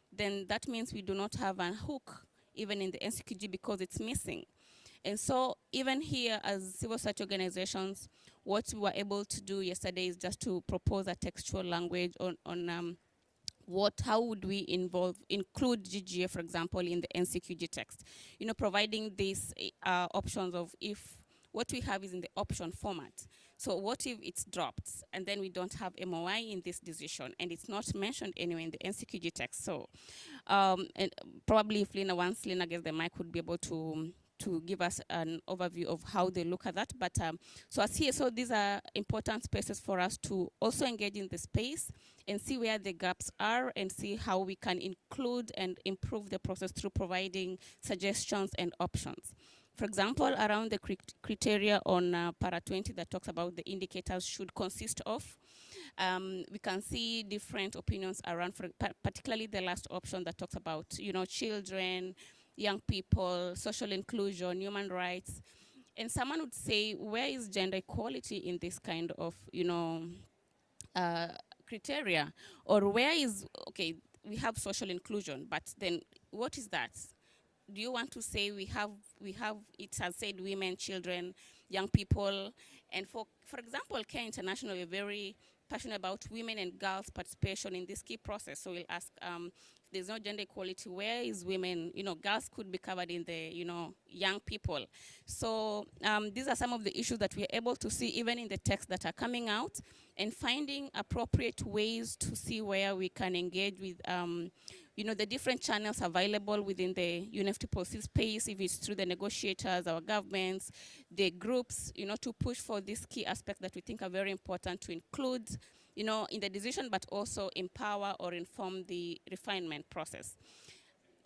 then that means we do not have a hook even in the NCQG, because it's missing. And so even here as civil society organizations, what we were able to do yesterday is just to propose a textual language on how would we include GGA, for example, in the NCQG text, providing these options of if what we have is in the option format. So what if it's dropped and then we don't have MOI in this decision and it's not mentioned anywhere in the NCQG text? So and probably if once Lina gets the mic, would be able to give us an overview of how they look at that. But so as here, so these are important spaces for us to also engage in the space and see where the gaps are and see how we can include and improve the process through providing suggestions and options. For example, around the criteria on para 20 that talks about the indicators should consist of, we can see different opinions around, particularly the last option that talks about, children, young people, social inclusion, human rights. And someone would say, where is gender equality in this kind of, criteria? Or where is, okay, we have social inclusion, but then what is that? Do you want to say we have, it has said women, children, young people, and for example, Care International, we're very passionate about women and girls' participation in this key process. So we'll ask, if there's no gender equality, where is women, girls could be covered in the, young people. So these are some of the issues that we're able to see even in the texts that are coming out, and finding appropriate ways to see where we can engage with the different channels available within the UNFT policy space, if it's through the negotiators, our governments, the groups, to push for these key aspects that we think are very important to include, in the decision, but also empower or inform the refinement process.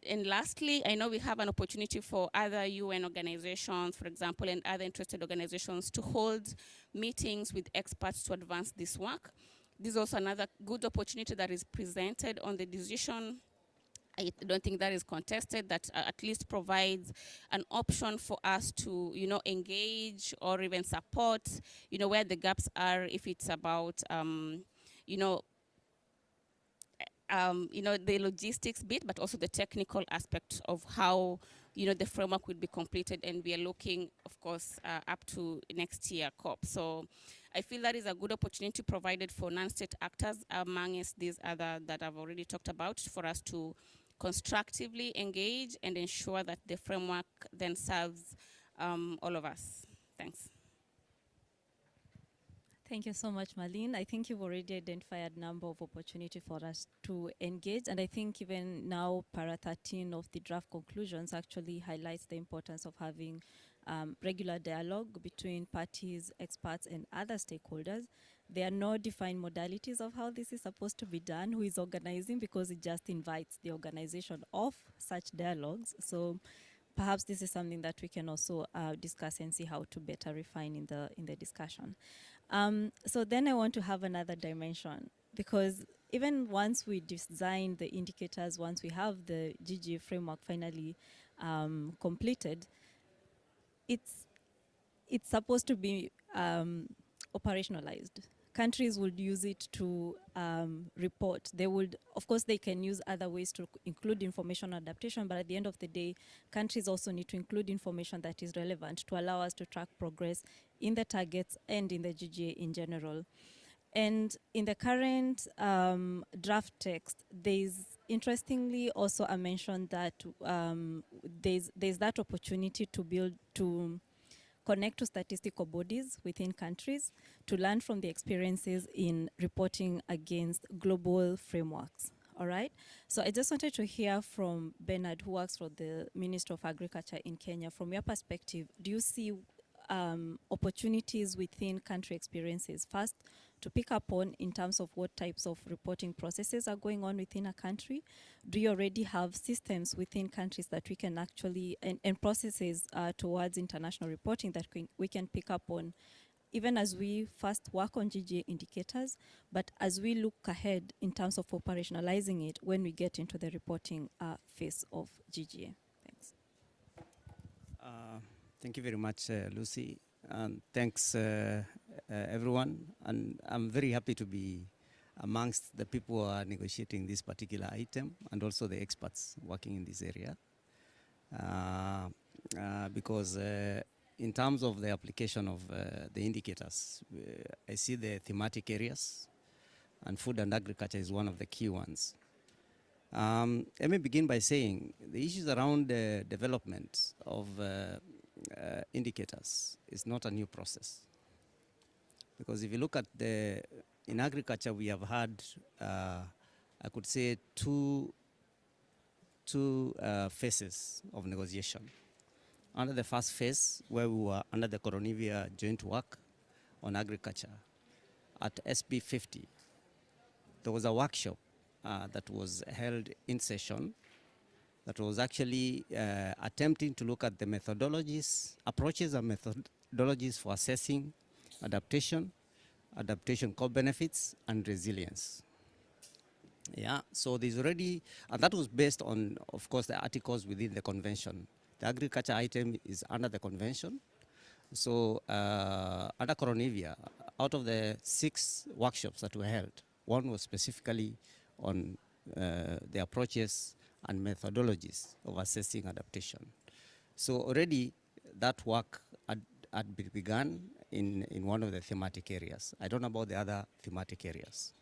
And lastly, I know we have an opportunity for other UN organizations, for example, and other interested organizations to hold meetings with experts to advance this work. This is also another good opportunity that is presented on the decision. I don't think that is contested, that at least provides an option for us to, engage or even support, where the gaps are, if it's about, the logistics bit, but also the technical aspect of how, the framework will be completed. And we are looking, of course, up to next year COP. So I feel that is a good opportunity provided for non-state actors amongst these other that I've already talked about, for us to constructively engage and ensure that the framework then serves all of us. Thanks. Thank you so much, Marlene. I think you've already identified a number of opportunities for us to engage. And I think even now, para 13 of the draft conclusions actually highlights the importance of having regular dialogue between parties, experts, and other stakeholders. There are no defined modalities of how this is supposed to be done, who is organizing, because it just invites the organization of such dialogues. So perhaps this is something that we can also discuss and see how to better refine in the discussion. So then I want to have another dimension, because even once we design the indicators, once we have the GGA framework finally completed, it's supposed to be operationalized. Countries would use it to report. They would, of course, they can use other ways to include information adaptation, but at the end of the day, countries also need to include information that is relevant to allow us to track progress in the targets and in the GGA in general. And in the current draft text, there's interestingly also a mention that there's that opportunity to connect to statistical bodies within countries to learn from the experiences in reporting against global frameworks. All right. So I just wanted to hear from Bernard, who works for the Ministry of Agriculture in Kenya. From your perspective, do you see opportunities within country experiences, first, to pick up on in terms of what types of reporting processes are going on within a country? Do you already have systems within countries that we can actually, and processes towards international reporting that we can pick up on, even as we first work on GGA indicators, but as we look ahead in terms of operationalizing it when we get into the reporting phase of GGA? Thanks. Thank you very much, Lucy, and thanks everyone. And I'm very happy to be amongst the people who are negotiating this particular item, and also the experts working in this area, because in terms of the application of the indicators, I see the thematic areas, and food and agriculture is one of the key ones. Let me begin by saying the issues around the development of indicators is not a new process. Because if you look at in agriculture, we have had, I could say, two phases of negotiation. Under the first phase, where we were under the Coronivia joint work on agriculture, at SB 50, there was a workshop that was held in session that was actually attempting to look at the methodologies, approaches and methodologies for assessing adaptation co-benefits, and resilience. Yeah, so there's already, and that was based on, of course, the articles within the convention. The agriculture item is under the convention. So under Coronivia, out of the 6 workshops that were held, One was specifically on the approaches and methodologies of assessing adaptation. So already that work had begun in one of the thematic areas. I don't know about the other thematic areas.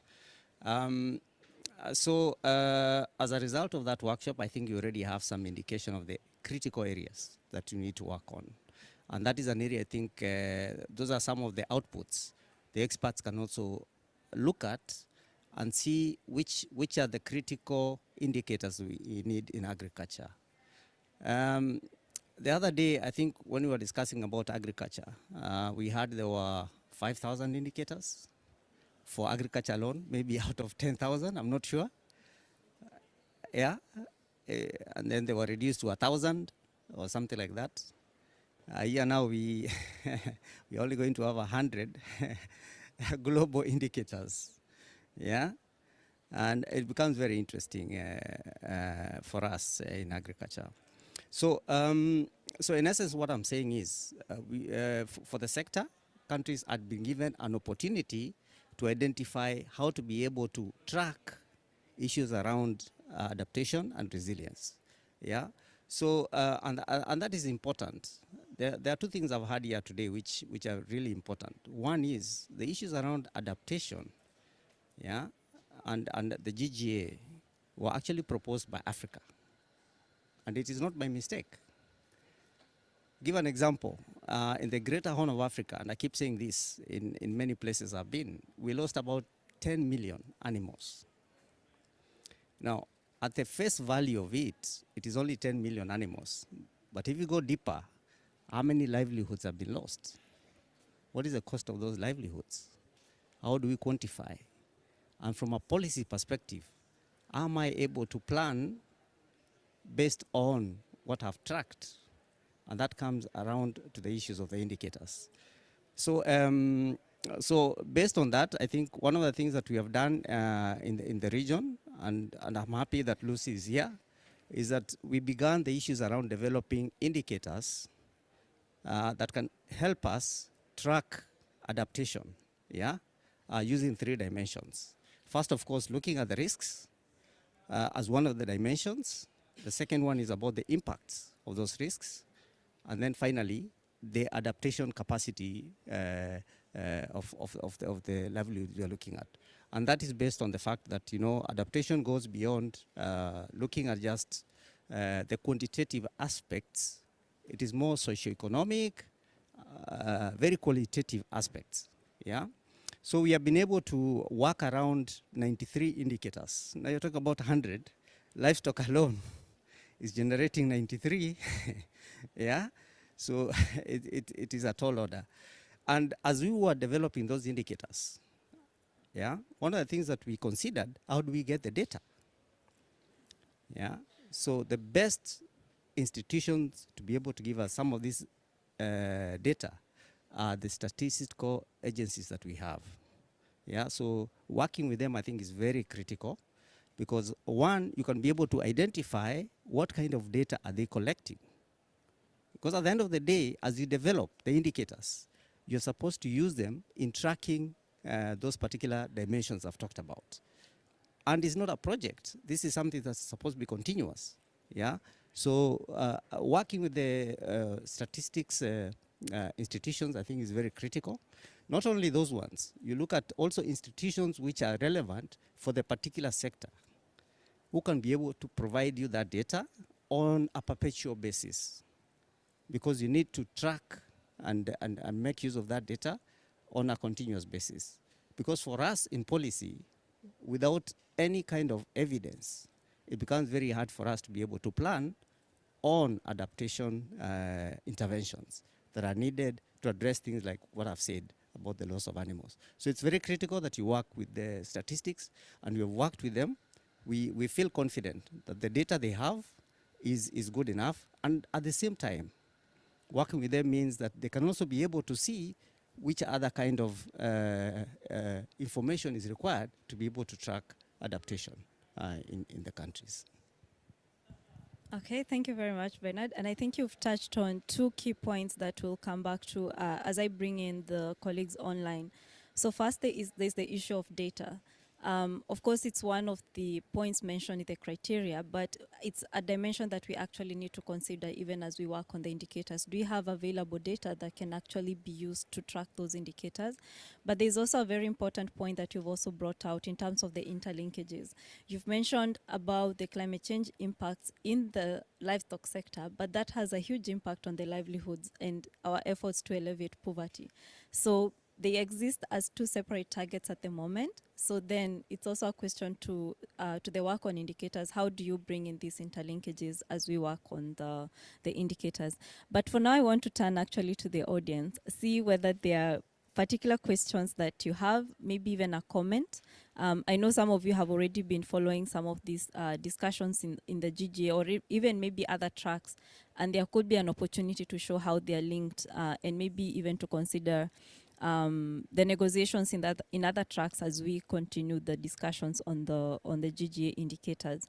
As a result of that workshop, I think you already have some indication of the critical areas that you need to work on. And that is an area, I think, those are some of the outputs the experts can also look at and see which are the critical indicators we need in agriculture. The other day, I think when we were discussing about agriculture, we heard there were 5,000 indicators for agriculture alone, maybe out of 10,000, I'm not sure. And then they were reduced to 1,000 or something like that. Here now we're only going to have 100 global indicators. Yeah, and it becomes very interesting for us in agriculture. So in essence, what I'm saying is, for the sector, countries had been given an opportunity to identify how to be able to track issues around adaptation and resilience. Yeah. So and that is important. There are two things I've had here today which are really important. One is the issues around adaptation. Yeah, and the CGIAR were actually proposed by Africa, and it is not by mistake. Give an example. In the Greater Horn of Africa, and I keep saying this in many places I've been, we lost about 10 million animals. Now, at the face value of it, it is only 10 million animals. But if you go deeper, how many livelihoods have been lost? What is the cost of those livelihoods? How do we quantify? And from a policy perspective, am I able to plan based on what I've tracked? And that comes around to the issues of the indicators. So, so based on that, I think one of the things that we have done in the region, and I'm happy that Lucy is here, is that we began the issues around developing indicators that can help us track adaptation, yeah, using 3 dimensions. First, of course, looking at the risks as one of the dimensions. The second one is about the impacts of those risks. And then finally, the adaptation capacity of the livelihood we are looking at. And that is based on the fact that, you know, adaptation goes beyond looking at just the quantitative aspects. It is more socioeconomic, very qualitative aspects, yeah? So we have been able to work around 93 indicators. Now you're talking about 100. Livestock alone is generating 93, yeah? So it is a tall order. And as we were developing those indicators, yeah, one of the things that we considered, how do we get the data? Yeah, so the best institutions to be able to give us some of this data are the statistical agencies that we have. Yeah, so working with them, I think, is very critical because, one, you can be able to identify what kind of data are they collecting. Because at the end of the day, as you develop the indicators, you're supposed to use them in tracking those particular dimensions I've talked about. And it's not a project. This is something that's supposed to be continuous. Yeah. So working with the statistics institutions, I think, is very critical. Not only those ones, you look at also institutions which are relevant for the particular sector, who can be able to provide you that data on a perpetual basis, because you need to track and make use of that data on a continuous basis. Because for us in policy, without any kind of evidence, it becomes very hard for us to be able to plan on adaptation interventions that are needed to address things like what I've said about the loss of animals. So it's very critical that you work with the statistics, and we've worked with them. We feel confident that the data they have is good enough, and at the same time, working with them means that they can also be able to see which other kind of information is required to be able to track adaptation in the countries. Okay, thank you very much, Bernard. And I think you've touched on 2 key points that we'll come back to as I bring in the colleagues online. So first, there's the issue of data. Of course, it's one of the points mentioned in the criteria, but it's a dimension that we actually need to consider even as we work on the indicators. Do we have available data that can actually be used to track those indicators? But there's also a very important point that you've also brought out in terms of the interlinkages. You've mentioned about the climate change impacts in the livestock sector, but that has a huge impact on the livelihoods and our efforts to alleviate poverty. So they exist as two separate targets at the moment. So then it's also a question to the work on indicators. How do you bring in these interlinkages as we work on the indicators? But for now, I want to turn actually to the audience, see whether there are particular questions that you have, maybe even a comment. I know some of you have already been following some of these discussions in the GGA or even maybe other tracks, and there could be an opportunity to show how they are linked and maybe even to consider the negotiations in other tracks as we continue the discussions on the GGA indicators.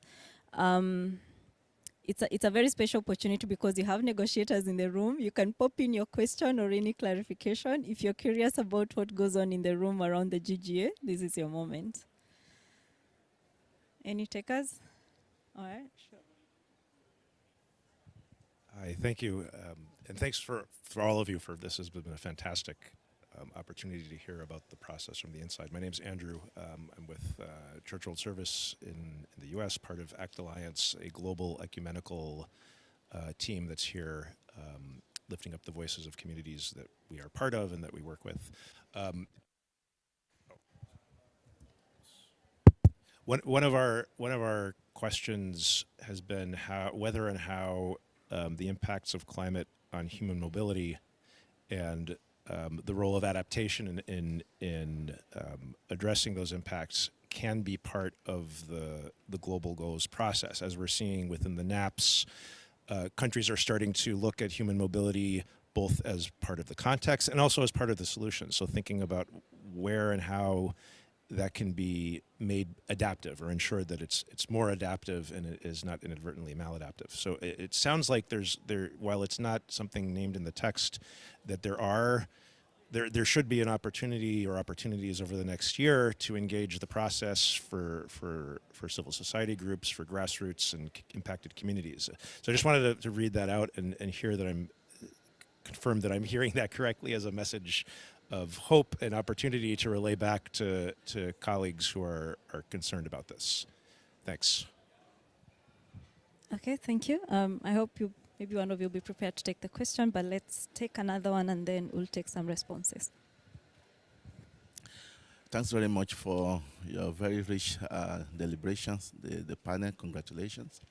It's a very special opportunity because you have negotiators in the room. You can pop in your question or any clarification. If you're curious about what goes on in the room around the GGA, this is your moment. Any takers? All right, sure. Hi, thank you. And thanks for all of you for this. Has been a fantastic opportunity to hear about the process from the inside. My name is Andrew. I'm with Church World Service in the U.S., part of ACT Alliance, a global ecumenical team that's here lifting up the voices of communities that we are part of and that we work with. One of our questions has been whether and how the impacts of climate on human mobility and the role of adaptation in addressing those impacts can be part of the global goals process. As we're seeing within the NAPs, countries are starting to look at human mobility both as part of the context and also as part of the solution. So thinking about where and how that can be made adaptive or ensured that it's more adaptive and it is not inadvertently maladaptive. So it sounds like while it's not something named in the text, that there should be an opportunity or opportunities over the next year to engage the process for civil society groups, for grassroots and impacted communities. So I just wanted to read that out and hear that confirm that I'm hearing that correctly as a message of hope and opportunity to relay back to colleagues who are concerned about this. Thanks. Okay, thank you. I hope maybe one of you will be prepared to take the question, but let's take another one and then we'll take some responses. Thanks very much for your very rich deliberations, the panel. Congratulations.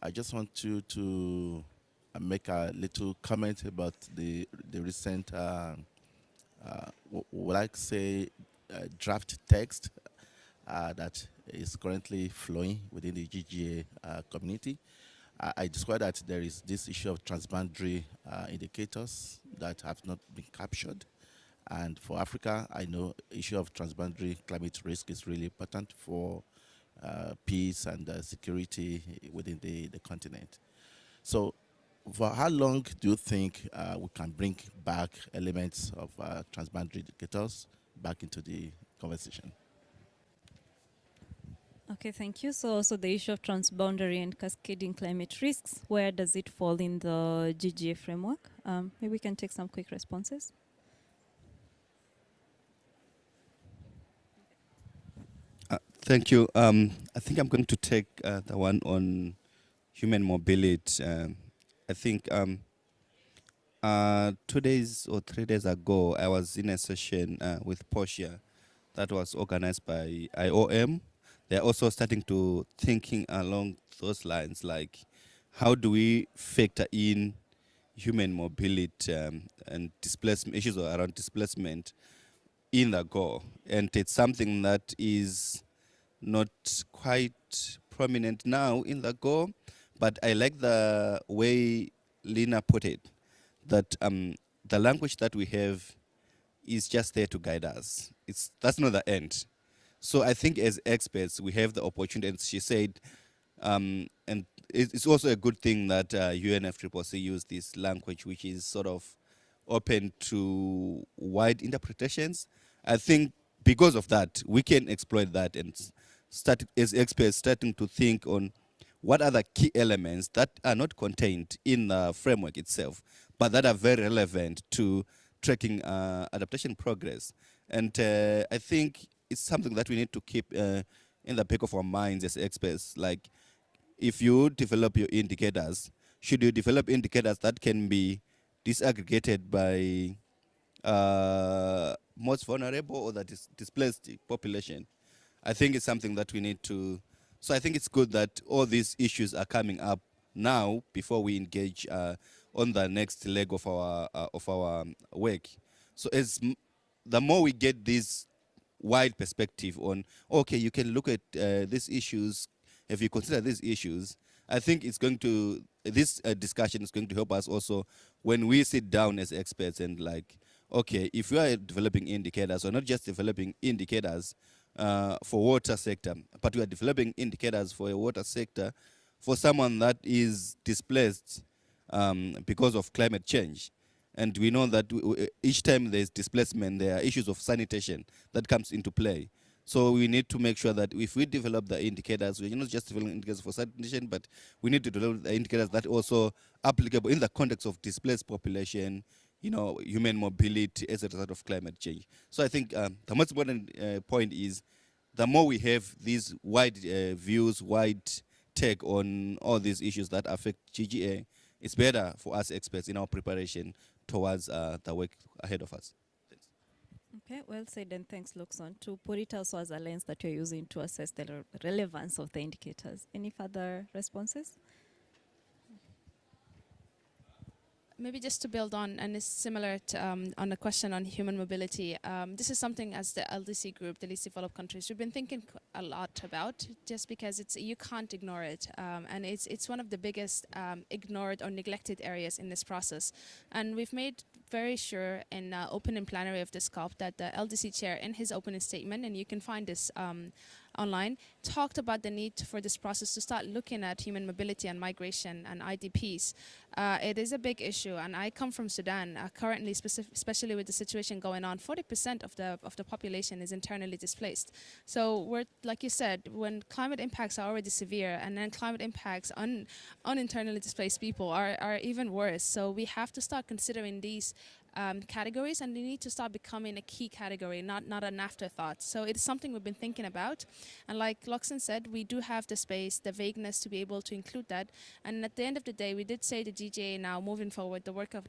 I just want you to make a little comment about the recent would I say draft text that is currently flowing within the GGA community. I discovered that there is this issue of transboundary indicators that have not been captured. And for Africa, I know the issue of transboundary climate risk is really important for peace and security within the continent. So for how long do you think we can bring back elements of transboundary indicators back into the conversation? Okay, thank you. So also the issue of transboundary and cascading climate risks, where does it fall in the GGA framework? Maybe we can take some quick responses. Thank you. I think I'm going to take the one on human mobility. I think 2 days or 3 days ago, I was in a session with Portia that was organized by IOM. They're also starting to thinking along those lines, like how do we factor in human mobility and displacement issues around displacement in the goal. And it's something that is not quite prominent now in the goal, but I like the way Lina put it, that the language that we have is just there to guide us. That's not the end. So I think as experts, we have the opportunity, and she said, and it's also a good thing that UNFCCC used this language, which is sort of open to wide interpretations. I think because of that, we can exploit that and start as experts starting to think on what are the key elements that are not contained in the framework itself, but that are very relevant to tracking adaptation progress. And I think it's something that we need to keep in the back of our minds as experts. Like, if you develop your indicators, should you develop indicators that can be disaggregated by most vulnerable or the displaced population? I think it's something that we need to. So I think it's good that all these issues are coming up now before we engage on the next leg of our work. So the more we get this wide perspective on, okay, you can look at these issues. If you consider these issues, I think it's going to, this discussion is going to help us also when we sit down as experts and like, okay, if we are developing indicators, or not just developing indicators for water sector, but we are developing indicators for a water sector for someone that is displaced because of climate change. And we know that each time there's displacement, there are issues of sanitation that comes into play. So we need to make sure that if we develop the indicators, we're not just developing indicators for sanitation, but we need to develop the indicators that also applicable in the context of displaced population, you know, human mobility as a result of climate change. So I think the most important point is the more we have these wide views, wide take on all these issues that affect GGA, it's better for us experts in our preparation towards the work ahead of us. Thanks. Okay, well said, and thanks, Luxon. To put it also as a lens that you're using to assess the relevance of the indicators. Any further responses? Maybe just to build on, and it's similar to on the question on human mobility. This is something as the LDC group, the least developed countries, we've been thinking a lot about, just because you can't ignore it, and it's one of the biggest ignored or neglected areas in this process. And we've made very sure in opening plenary of this COP that the LDC chair, in his opening statement, and you can find this online, talked about the need for this process to start looking at human mobility and migration and IDPs. It is a big issue, and I come from Sudan. Currently, especially with the situation going on, 40% of the population is internally displaced. So we're, like you said, when climate impacts are already severe, and then climate impacts on internally displaced people are even worse. So we have to start considering these categories, and they need to start becoming a key category, not an afterthought. So it's something we've been thinking about, and like Luxon said, we do have the space, the vagueness to be able to include that. And at the end of the day, we did say the GJA now moving forward, the work of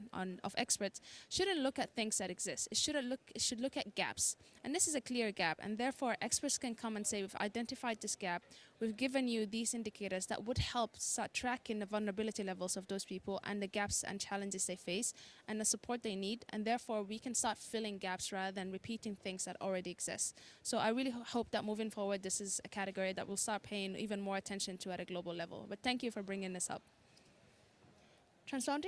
experts shouldn't look at things that exist. It should look at gaps, and this is a clear gap, and therefore experts can come and say, we've identified this gap, we've given you these indicators that would help start tracking the vulnerability levels of those people and the gaps and challenges they face and the support they need, and therefore we can start filling gaps rather than repeating things that already exist. So I really hope that moving forward, this is a category that we'll start paying even more attention to at a global level. But thank you for bringing this up. Transboundary?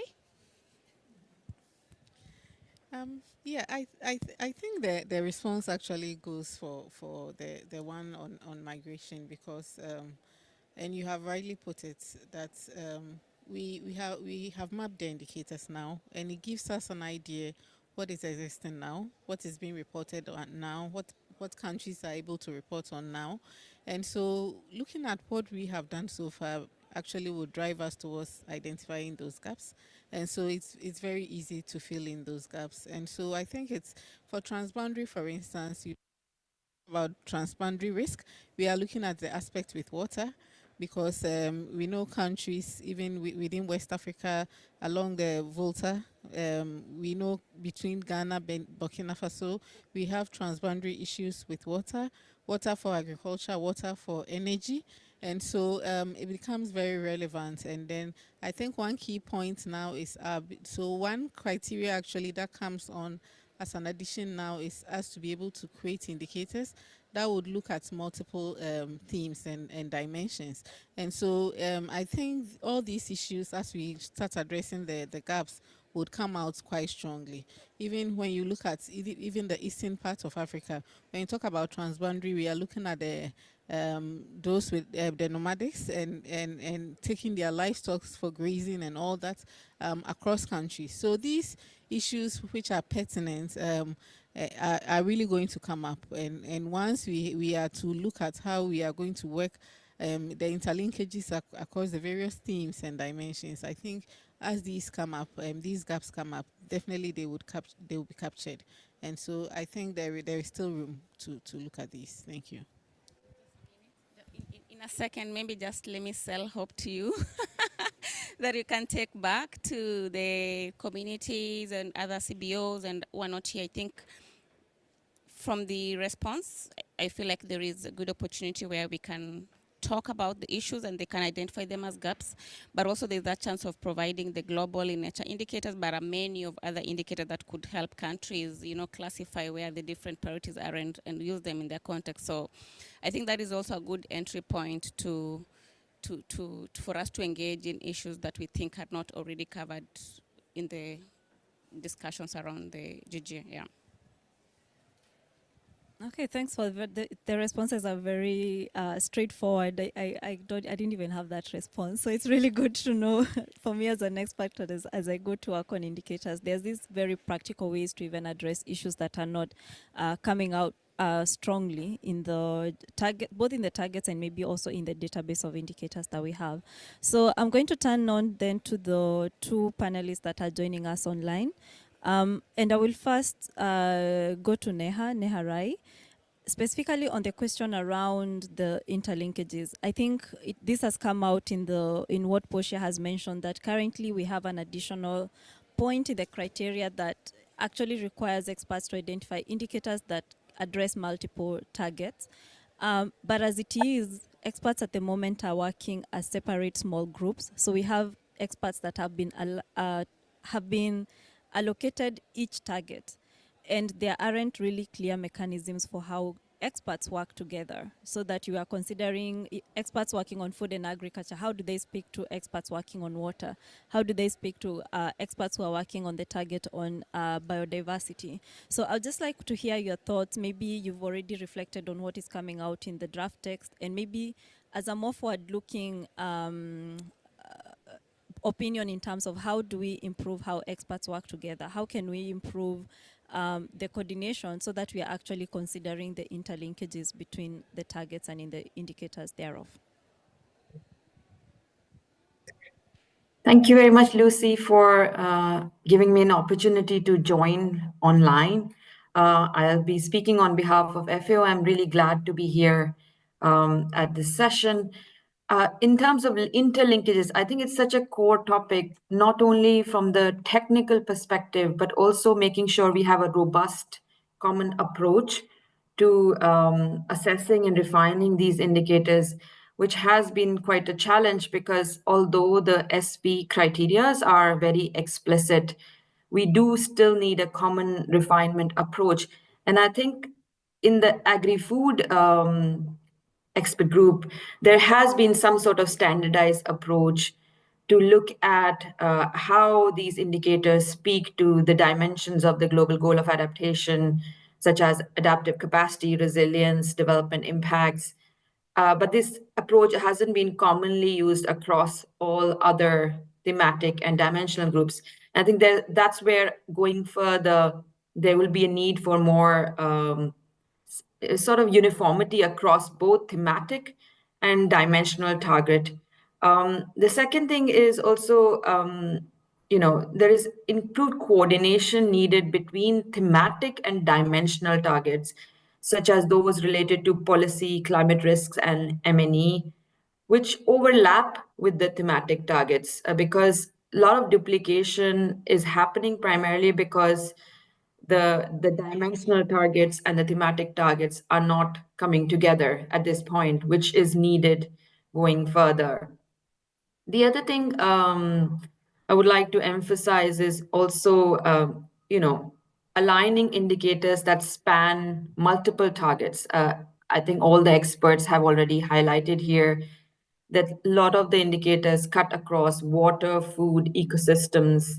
Yeah, I think the response actually goes for the one on migration, because and you have rightly put it that we have mapped the indicators now, and it gives us an idea what is existing now, what is being reported on now, what countries are able to report on now. And so looking at what we have done so far actually will drive us towards identifying those gaps. And so it's very easy to fill in those gaps. And so I think it's for transboundary, for instance, you about transboundary risk, we are looking at the aspect with water, because we know countries, even within West Africa, along the Volta, we know between Ghana, Burkina Faso, we have transboundary issues with water for agriculture, water for energy. And so it becomes very relevant. And then I think one key point now is, so one criteria actually that comes on as an addition now is us to be able to create indicators that would look at multiple themes and dimensions. And so I think all these issues, as we start addressing the gaps, would come out quite strongly. Even when you look at even the eastern part of Africa, when you talk about transboundary, we are looking at the those with the nomadics and taking their livestock for grazing and all that across countries. So these issues which are pertinent are really going to come up. And once we are to look at how we are going to work the interlinkages across the various themes and dimensions, I think as these come up, these gaps come up, definitely they will be captured. And so I think there is still room to look at these. Thank you. In a second, maybe just let me sell hope to you that you can take back to the communities and other CBOs and whatnot here. I think from the response, I feel like there is a good opportunity where we can talk about the issues and they can identify them as gaps, but also there's that chance of providing the global in nature indicators, but a menu of other indicators that could help countries, classify where the different priorities are and use them in their context. So I think that is also a good entry point for us to engage in issues that we think are not already covered in the discussions around the GG. Yeah. Okay, thanks for the responses are very straightforward. I didn't even have that response, so it's really good to know for me as an expert as I go to work on indicators. There's these very practical ways to even address issues that are not coming out strongly in the target, both in the targets and maybe also in the database of indicators that we have. So I'm going to turn on then to the two panelists that are joining us online. And I will first go to Neha Rai, specifically on the question around the interlinkages. I think this has come out in what Portia has mentioned, that currently we have an additional point in the criteria that actually requires experts to identify indicators that address multiple targets. But as it is, experts at the moment are working as separate small groups. So we have experts that have been allocated each target, and there aren't really clear mechanisms for how experts work together, so that you are considering experts working on food and agriculture. How do they speak to experts working on water? How do they speak to experts who are working on the target on biodiversity? So I'd just like to hear your thoughts. Maybe you've already reflected on what is coming out in the draft text, and maybe as a more forward-looking opinion in terms of how do we improve how experts work together? How can we improve the coordination so that we are actually considering the interlinkages between the targets and in the indicators thereof? Thank you very much, Lucy, for giving me an opportunity to join online. I'll be speaking on behalf of FAO. I'm really glad to be here at this session. In terms of interlinkages, I think it's such a core topic, not only from the technical perspective, but also making sure we have a robust common approach to assessing and refining these indicators, which has been quite a challenge because although the SP criteria are very explicit, we do still need a common refinement approach. And I think in the agri-food expert group, there has been some sort of standardized approach to look at how these indicators speak to the dimensions of the global goal of adaptation, such as adaptive capacity, resilience, development impacts. But this approach hasn't been commonly used across all other thematic and dimensional groups. I think that's where, going further, there will be a need for more sort of uniformity across both thematic and dimensional target. The second thing is also, there is improved coordination needed between thematic and dimensional targets, such as those related to policy, climate risks, and M&E, which overlap with the thematic targets because a lot of duplication is happening primarily because the dimensional targets and the thematic targets are not coming together at this point, which is needed going further. The other thing I would like to emphasize is also, aligning indicators that span multiple targets. I think all the experts have already highlighted here that a lot of the indicators cut across water, food, ecosystems.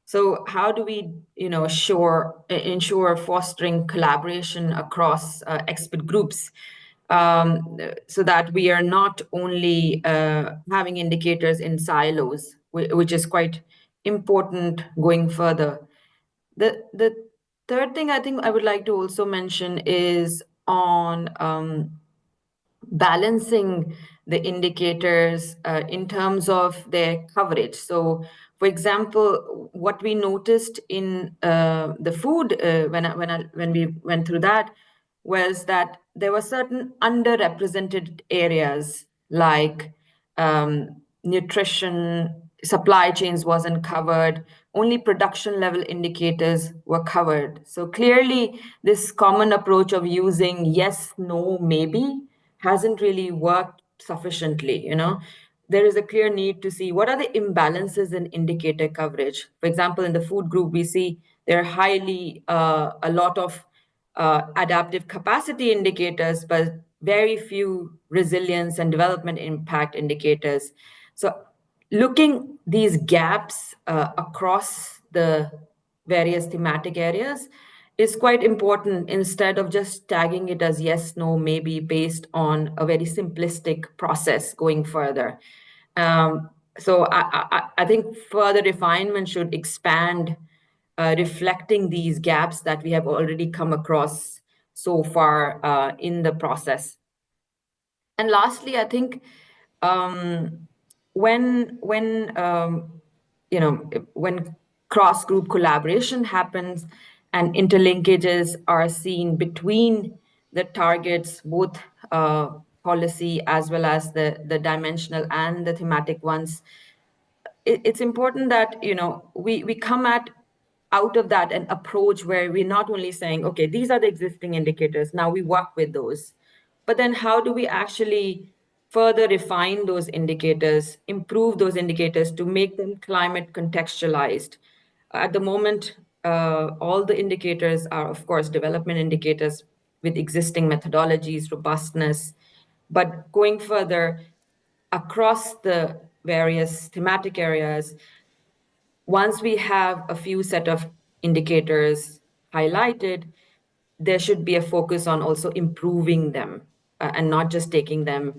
So how do we, ensure fostering collaboration across expert groups so that we are not only having indicators in silos, which is quite important going further. The third thing I think I would like to also mention is on balancing the indicators in terms of their coverage. So, for example, what we noticed in the food when we went through that was that there were certain underrepresented areas like nutrition, supply chains wasn't covered, only production level indicators were covered. So clearly, this common approach of using yes, no, maybe hasn't really worked sufficiently. There is a clear need to see what are the imbalances in indicator coverage. For example, in the food group, we see there are a lot of adaptive capacity indicators, but very few resilience and development impact indicators. So looking these gaps across the various thematic areas is quite important instead of just tagging it as yes, no, maybe based on a very simplistic process going further. So I think further refinement should expand, reflecting these gaps that we have already come across so far in the process. And lastly, I think when when cross group collaboration happens and interlinkages are seen between the targets, both policy as well as the dimensional and the thematic ones, it's important that we come out of that an approach where we're not only saying, okay, these are the existing indicators, now we work with those, but then how do we actually further refine those indicators, improve those indicators to make them climate contextualized. At the moment, all the indicators are, of course, development indicators with existing methodologies, robustness, but going further across the various thematic areas, once we have a few set of indicators highlighted, there should be a focus on also improving them and not just taking them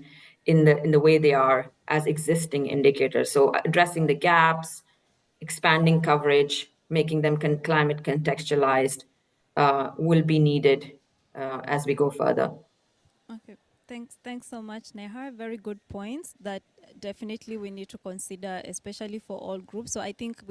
in the way they are as existing indicators. So addressing the gaps, expanding coverage, making them climate contextualized will be needed as we go further. Okay, thanks so much, Neha. Very good points that definitely we need to consider, especially for all groups. So I think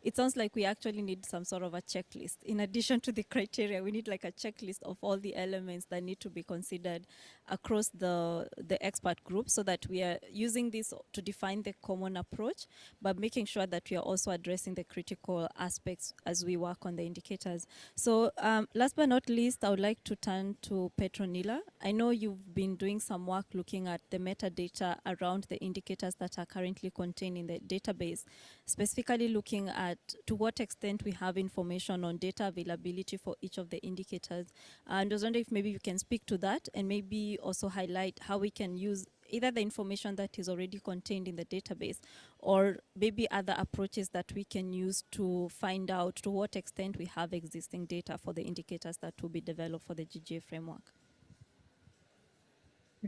it sounds like we actually need some sort of a checklist. In addition to the criteria, we need like a checklist of all the elements that need to be considered across the expert group, so that we are using this to define the common approach, but making sure that we are also addressing the critical aspects as we work on the indicators. So last but not least, I would like to turn to Petronila. I know you've been doing some work looking at the metadata around the indicators that are currently contained in the database, specifically looking at to what extent we have information on data availability for each of the indicators. And I was wondering if maybe you can speak to that and maybe also highlight how we can use either the information that is already contained in the database or maybe other approaches that we can use to find out to what extent we have existing data for the indicators that will be developed for the GGA framework.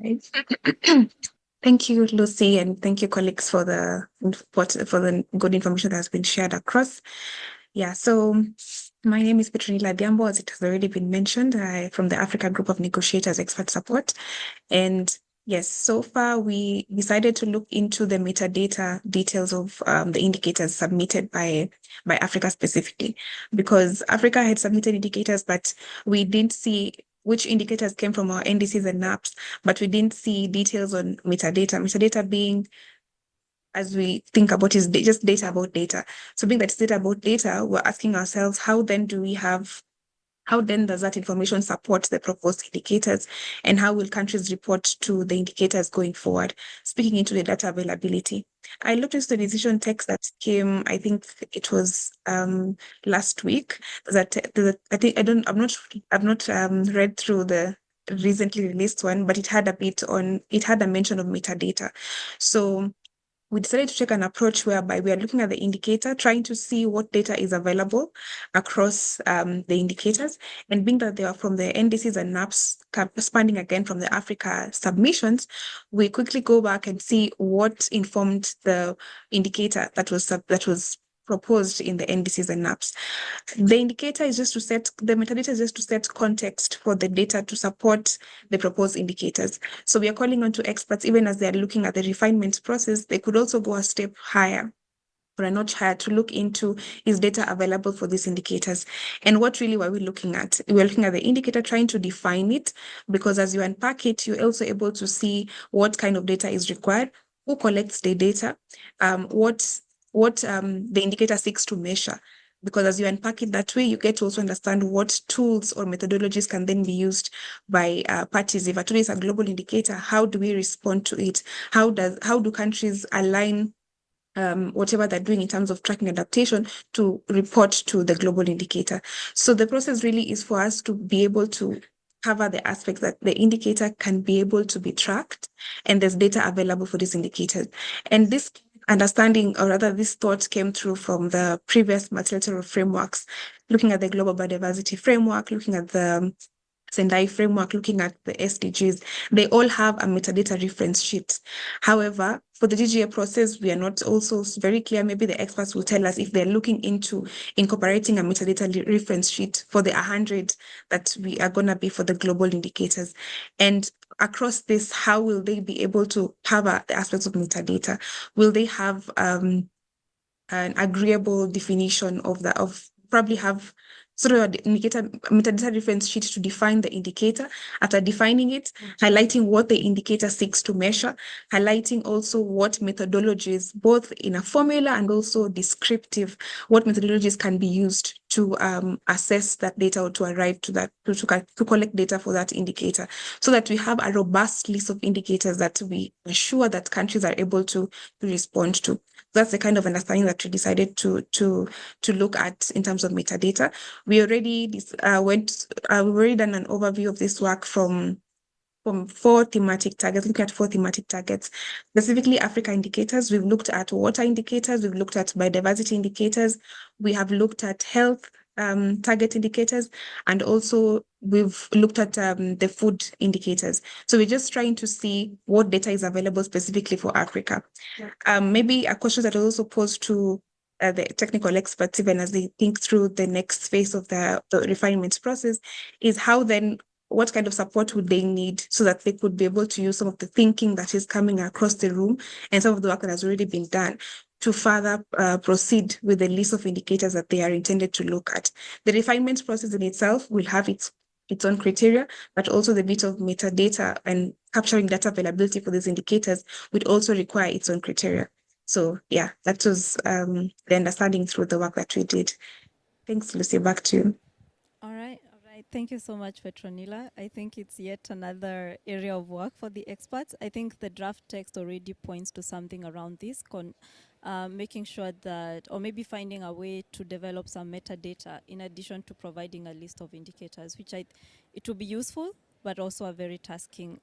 Right. Thank you, Lucy, and thank you, colleagues, for the good information that has been shared across. Yeah, so my name is Petronila Diambo, as it has already been mentioned, from the Africa Group of Negotiators Expert Support. And yes, so far we decided to look into the metadata details of the indicators submitted by Africa specifically, because Africa had submitted indicators, but we didn't see which indicators came from our NDCs and NAPs, but we didn't see details on metadata. Metadata being, as we think about, is just data about data. So being that it's data about data, we're asking ourselves, how then does that information support the proposed indicators, and how will countries report to the indicators going forward? Speaking into the data availability, I looked into the decision text that came, I think it was last week. That I've not read through the recently released one, but it had a mention of metadata. So we decided to take an approach whereby we are looking at the indicator, trying to see what data is available across the indicators, and being that they are from the NDCs and NAPs, spanning again from the Africa submissions, we quickly go back and see what informed the indicator that was proposed in the NDCs and NAPs. The indicator is just to set, the metadata is just to set context for the data to support the proposed indicators. So we are calling on to experts, even as they are looking at the refinement process, they could also go a step higher or a notch higher to look into, is data available for these indicators? And what really were we looking at? We're looking at the indicator, trying to define it, because as you unpack it, you're also able to see what kind of data is required, who collects the data, what the indicator seeks to measure. Because as you unpack it that way, you get to also understand what tools or methodologies can then be used by parties. If a tool is a global indicator, how do we respond to it? How do countries align whatever they're doing in terms of tracking adaptation to report to the global indicator? So the process really is for us to be able to cover the aspects that the indicator can be able to be tracked, and there's data available for this indicator. And this understanding, or rather this thought, came through from the previous multilateral frameworks, looking at the global biodiversity framework, looking at the Sendai framework, looking at the SDGs. They all have a metadata reference sheet. However, for the GGA process, we are not also very clear. Maybe the experts will tell us if they're looking into incorporating a metadata reference sheet for the 100 that we are going to be for the global indicators. And across this, how will they be able to cover the aspects of metadata? Will they have an agreeable definition of that, of probably have sort of an indicator metadata reference sheet to define the indicator. After defining it, highlighting what the indicator seeks to measure, highlighting also what methodologies, both in a formula and also descriptive, what methodologies can be used to assess that data, or to arrive to that, to collect data for that indicator, so that we have a robust list of indicators that we ensure that countries are able to respond to. That's the kind of understanding that we decided to look at in terms of metadata. We already we've already done an overview of this work from 4 thematic targets, looking at 4 thematic targets, specifically Africa indicators. We've looked at water indicators, we've looked at biodiversity indicators, we have looked at health target indicators, and also we've looked at the food indicators. So we're just trying to see what data is available specifically for Africa. Maybe a question that was also posed to the technical experts, even as they think through the next phase of the refinement process, is how then, what kind of support would they need so that they could be able to use some of the thinking that is coming across the room and some of the work that has already been done to further proceed with the list of indicators that they are intended to look at. The refinement process in itself will have its own criteria, but also the bit of metadata and capturing data availability for these indicators would also require its own criteria. So yeah, that was the understanding through the work that we did. Thanks, Lucy, back to you. All right. Thank you so much, Petronila. I think it's yet another area of work for the experts. I think the draft text already points to something around this, making sure that, or maybe finding a way to develop some metadata in addition to providing a list of indicators, which it will be useful, but also a very tasking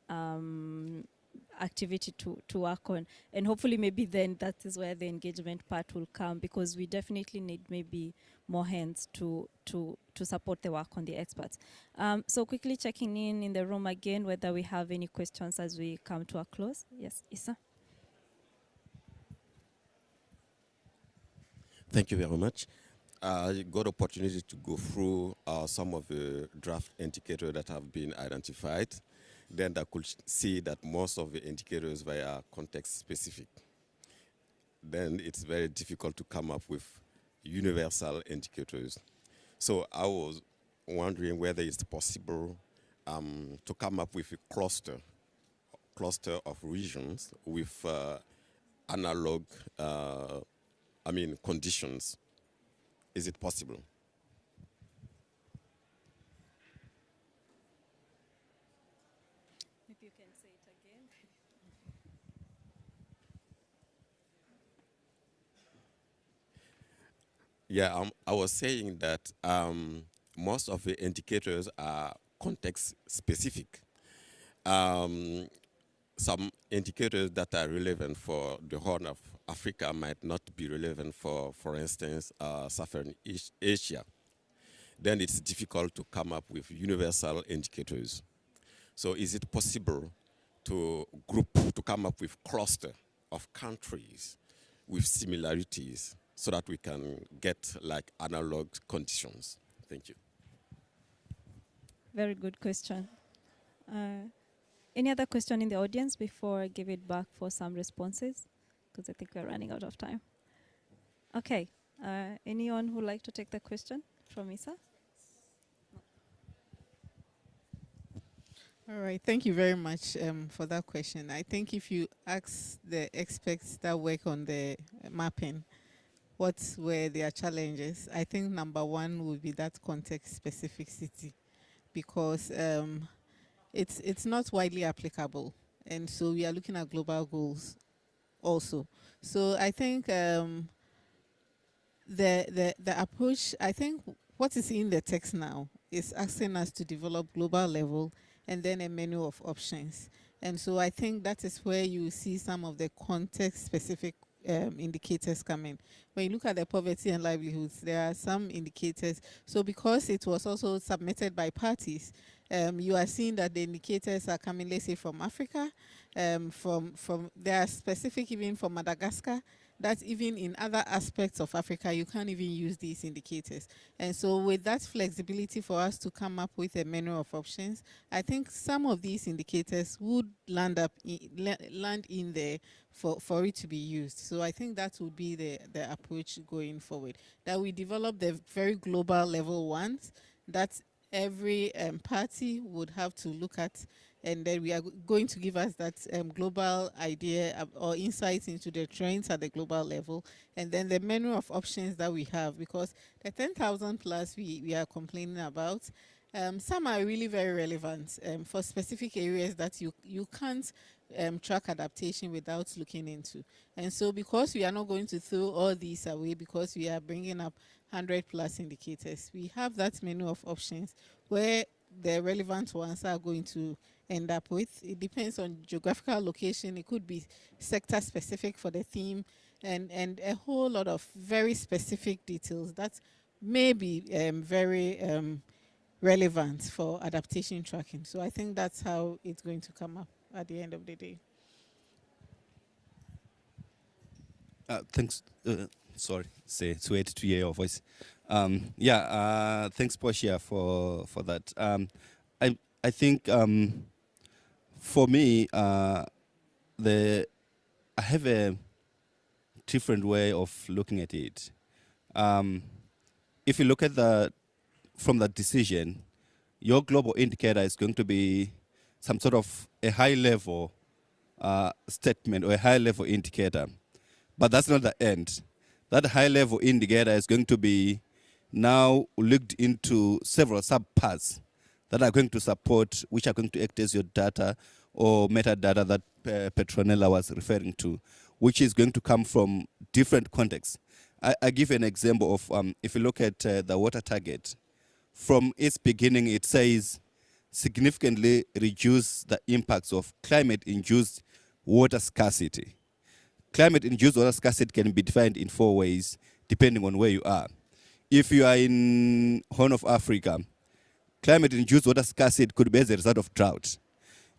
activity to work on. And hopefully maybe then that is where the engagement part will come, because we definitely need maybe more hands to support the work on the experts. So quickly checking in the room again whether we have any questions as we come to a close. Yes, Issa. Thank you very much. I got opportunity to go through some of the draft indicators that have been identified. Then I could see that most of the indicators were context specific. Then it's very difficult to come up with universal indicators. So I was wondering whether it's possible to come up with a cluster of regions with analog, conditions. Is it possible? Maybe you can say it again. Yeah, I was saying that most of the indicators are context specific. Some indicators that are relevant for the Horn of Africa might not be relevant for instance, Southern Asia. Then it's difficult to come up with universal indicators. So is it possible to come up with cluster of countries with similarities so that we can get like analog conditions. Thank you. Very good question. Any other question in the audience before I give it back for some responses? Because I think we're running out of time. Okay. Anyone who would like to take the question from Isa? All right, thank you very much for that question. I think if you ask the experts that work on the mapping, what were their challenges, I think number one would be that context specificity, because it's not widely applicable, and so we are looking at global goals also. So I think the approach, I think what is in the text now is asking us to develop global level and then a menu of options. And so I think that is where you see some of the context specific indicators come in. When you look at the poverty and livelihoods, there are some indicators. So because it was also submitted by parties, you are seeing that the indicators are coming, let's say, from Africa, from they are specific even for Madagascar, that even in other aspects of Africa, you can't even use these indicators. And so with that flexibility for us to come up with a menu of options, I think some of these indicators would land in there for it to be used. So I think that would be the approach going forward, that we develop the very global level ones that every party would have to look at, and then we are going to give us that global idea or insights into the trends at the global level, and then the menu of options that we have, because the 10,000 plus we are complaining about, some are really very relevant for specific areas that you can't track adaptation without looking into. And so because we are not going to throw all these away because we are bringing up 100 plus indicators, we have that menu of options where the relevant ones are going to end up with. It depends on geographical location. It could be sector specific for the theme, and a whole lot of very specific details that may be very relevant for adaptation tracking. So I think that's how it's going to come up at the end of the day. Thanks. Sorry, it's weird to hear your voice. Thanks, Portia, for that. I think for me, I have a different way of looking at it. If you look at from the decision, your global indicator is going to be some sort of a high-level statement or a high-level indicator. But that's not the end. That high-level indicator is going to be now looked into several subparts that are going to support, which are going to act as your data or metadata that Petronella was referring to, which is going to come from different contexts. I give an example of, if you look at the water target, from its beginning it says significantly reduce the impacts of climate-induced water scarcity. Climate-induced water scarcity can be defined in 4 ways, depending on where you are. If you are in Horn of Africa, climate-induced water scarcity could be as a result of drought.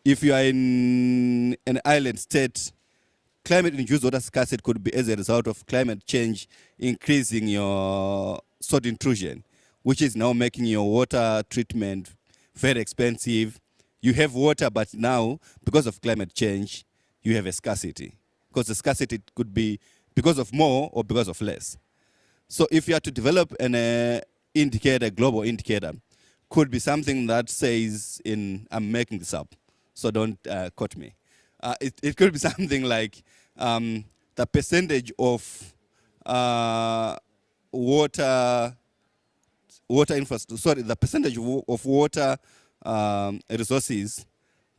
If you are in an island state, climate-induced water scarcity could be as a result of climate change increasing your salt intrusion, which is now making your water treatment very expensive. You have water, but now, because of climate change, you have a scarcity. Because the scarcity could be because of more or because of less. So if you are to develop an indicator, global indicator, could be something that says I'm making this up, so don't quote me. It could be something like the percentage of water infrastructure, sorry, the percentage of water resources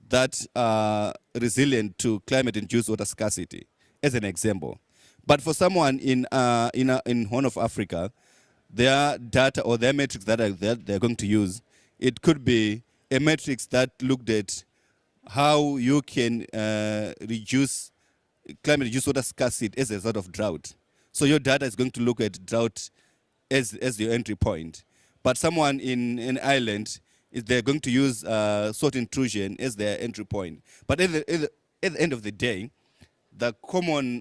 that are resilient to climate-induced water scarcity, as an example. But for someone in Horn of Africa, their data or their metrics that they're going to use, it could be a matrix that looked at how you can reduce climate-induced water scarcity as a result of drought. So your data is going to look at drought as your entry point. But someone in an island, they're going to use salt intrusion as their entry point. But at the end of the day, the common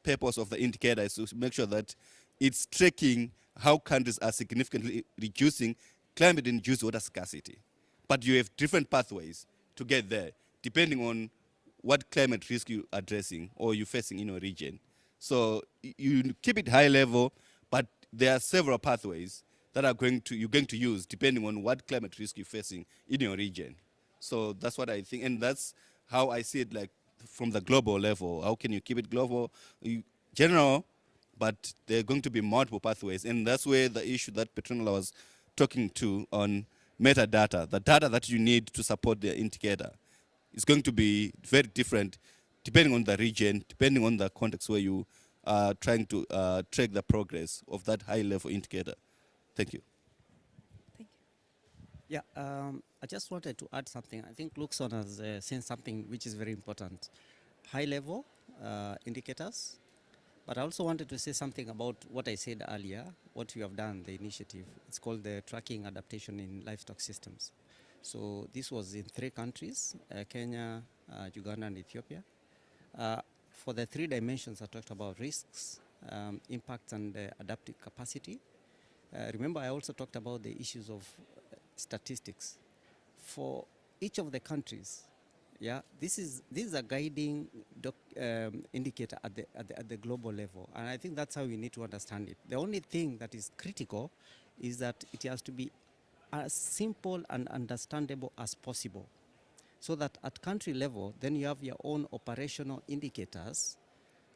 purpose of the indicator is to make sure that it's tracking how countries are significantly reducing climate-induced water scarcity. But you have different pathways to get there, depending on what climate risk you're addressing or you're facing in your region. So you keep it high level, but there are several pathways that you're going to use depending on what climate risk you're facing in your region. So that's what I think, and that's how I see it, like from the global level. How can you keep it global? General, but there are going to be multiple pathways, and that's where the issue that Petronella was talking to on metadata, the data that you need to support the indicator, is going to be very different depending on the region, depending on the context where you are trying to track the progress of that high-level indicator. Thank you. Thank Yeah, I just wanted to add something. I think Luxon has seen something which is very important. High-level indicators, but I also wanted to say something about what I said earlier, what we have done, the initiative. It's called the Tracking Adaptation in Livestock Systems. So this was in 3 countries, Kenya, Uganda, and Ethiopia. For the 3 dimensions I talked about, risks, impacts, and adaptive capacity. Remember, I also talked about the issues of statistics. For each of the countries, yeah, this is a guiding indicator at the global level, and I think that's how we need to understand it. The only thing that is critical is that it has to be as simple and understandable as possible, so that at country level, then you have your own operational indicators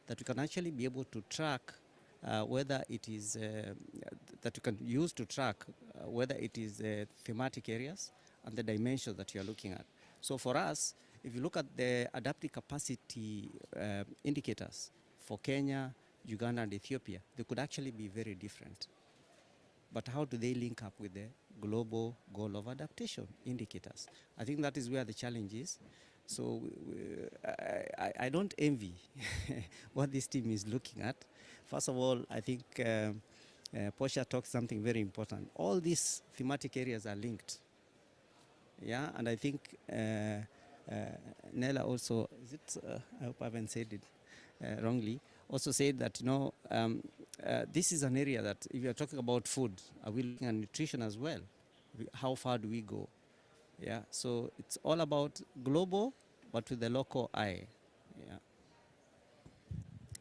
that you can actually be able to track whether it is that you can use to track whether it is thematic areas and the dimensions that you are looking at. So for us, if you look at the adaptive capacity indicators for Kenya, Uganda, and Ethiopia, they could actually be very different. But how do they link up with the global goal of adaptation indicators? I think that is where the challenge is. So I don't envy what this team is looking at. First of all, I think Portia talked something very important. All these thematic areas are linked. Yeah, and I think Nella also, I hope I haven't said it wrongly, also said that, this is an area that if you're talking about food, are we looking at nutrition as well? How far do we go? Yeah, so it's all about global, but with the local eye. Yeah.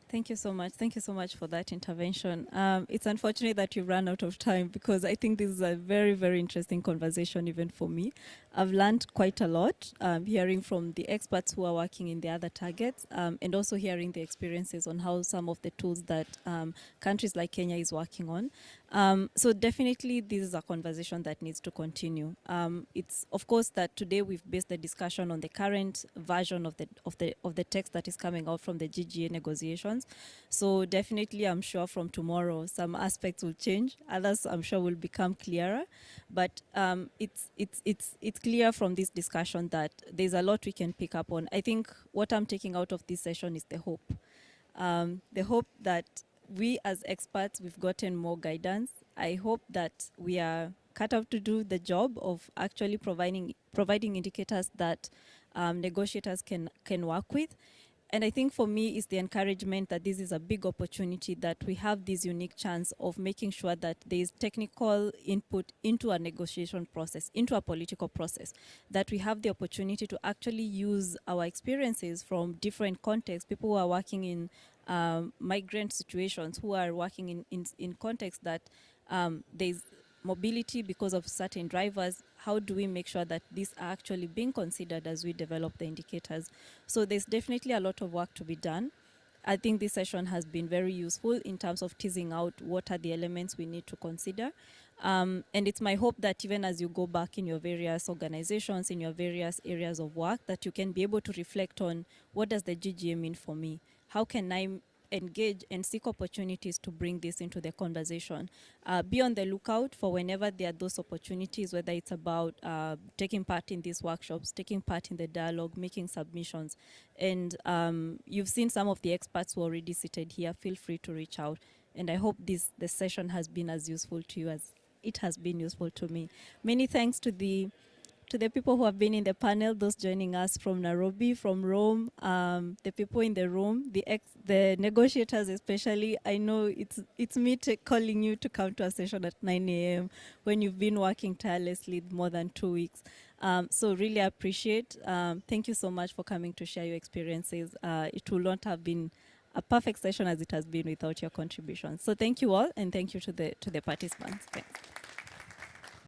Thank you so much. Thank you so much for that intervention. It's unfortunate that you ran out of time, because I think this is a very, very interesting conversation even for me. I've learned quite a lot, hearing from the experts who are working in the other targets, and also hearing the experiences on how some of the tools that countries like Kenya is working on. So definitely this is a conversation that needs to continue. It's of course that today we've based the discussion on the current version of the text that is coming out from the GGA negotiations. So definitely, I'm sure from tomorrow some aspects will change. Others, I'm sure, will become clearer. But it's clear from this discussion that there's a lot we can pick up on. I think what I'm taking out of this session is the hope. The hope that we as experts, we've gotten more guidance. I hope that we are cut out to do the job of actually providing indicators that negotiators can work with. And I think for me is the encouragement that this is a big opportunity, that we have this unique chance of making sure that there is technical input into a negotiation process, into a political process, that we have the opportunity to actually use our experiences from different contexts, people who are working in migrant situations, who are working in contexts that there's mobility because of certain drivers. How do we make sure that these are actually being considered as we develop the indicators? So there's definitely a lot of work to be done. I think this session has been very useful in terms of teasing out what are the elements we need to consider. And it's my hope that even as you go back in your various organizations, in your various areas of work, that you can be able to reflect on, what does the GGA mean for me? How can I engage and seek opportunities to bring this into the conversation? Be on the lookout for whenever there are those opportunities, whether it's about taking part in these workshops, taking part in the dialogue, making submissions. And you've seen some of the experts who are already seated here. Feel free to reach out. And I hope the session has been as useful to you as it has been useful to me. Many thanks to the to the people who have been in the panel, those joining us from Nairobi, from Rome, the people in the room, the negotiators especially. I know it's me calling you to come to a session at 9 a.m. when you've been working tirelessly more than 2 weeks. So really appreciate. Thank you so much for coming to share your experiences. It will not have been a perfect session as it has been without your contribution. So thank you all, and thank you to the participants. Thanks.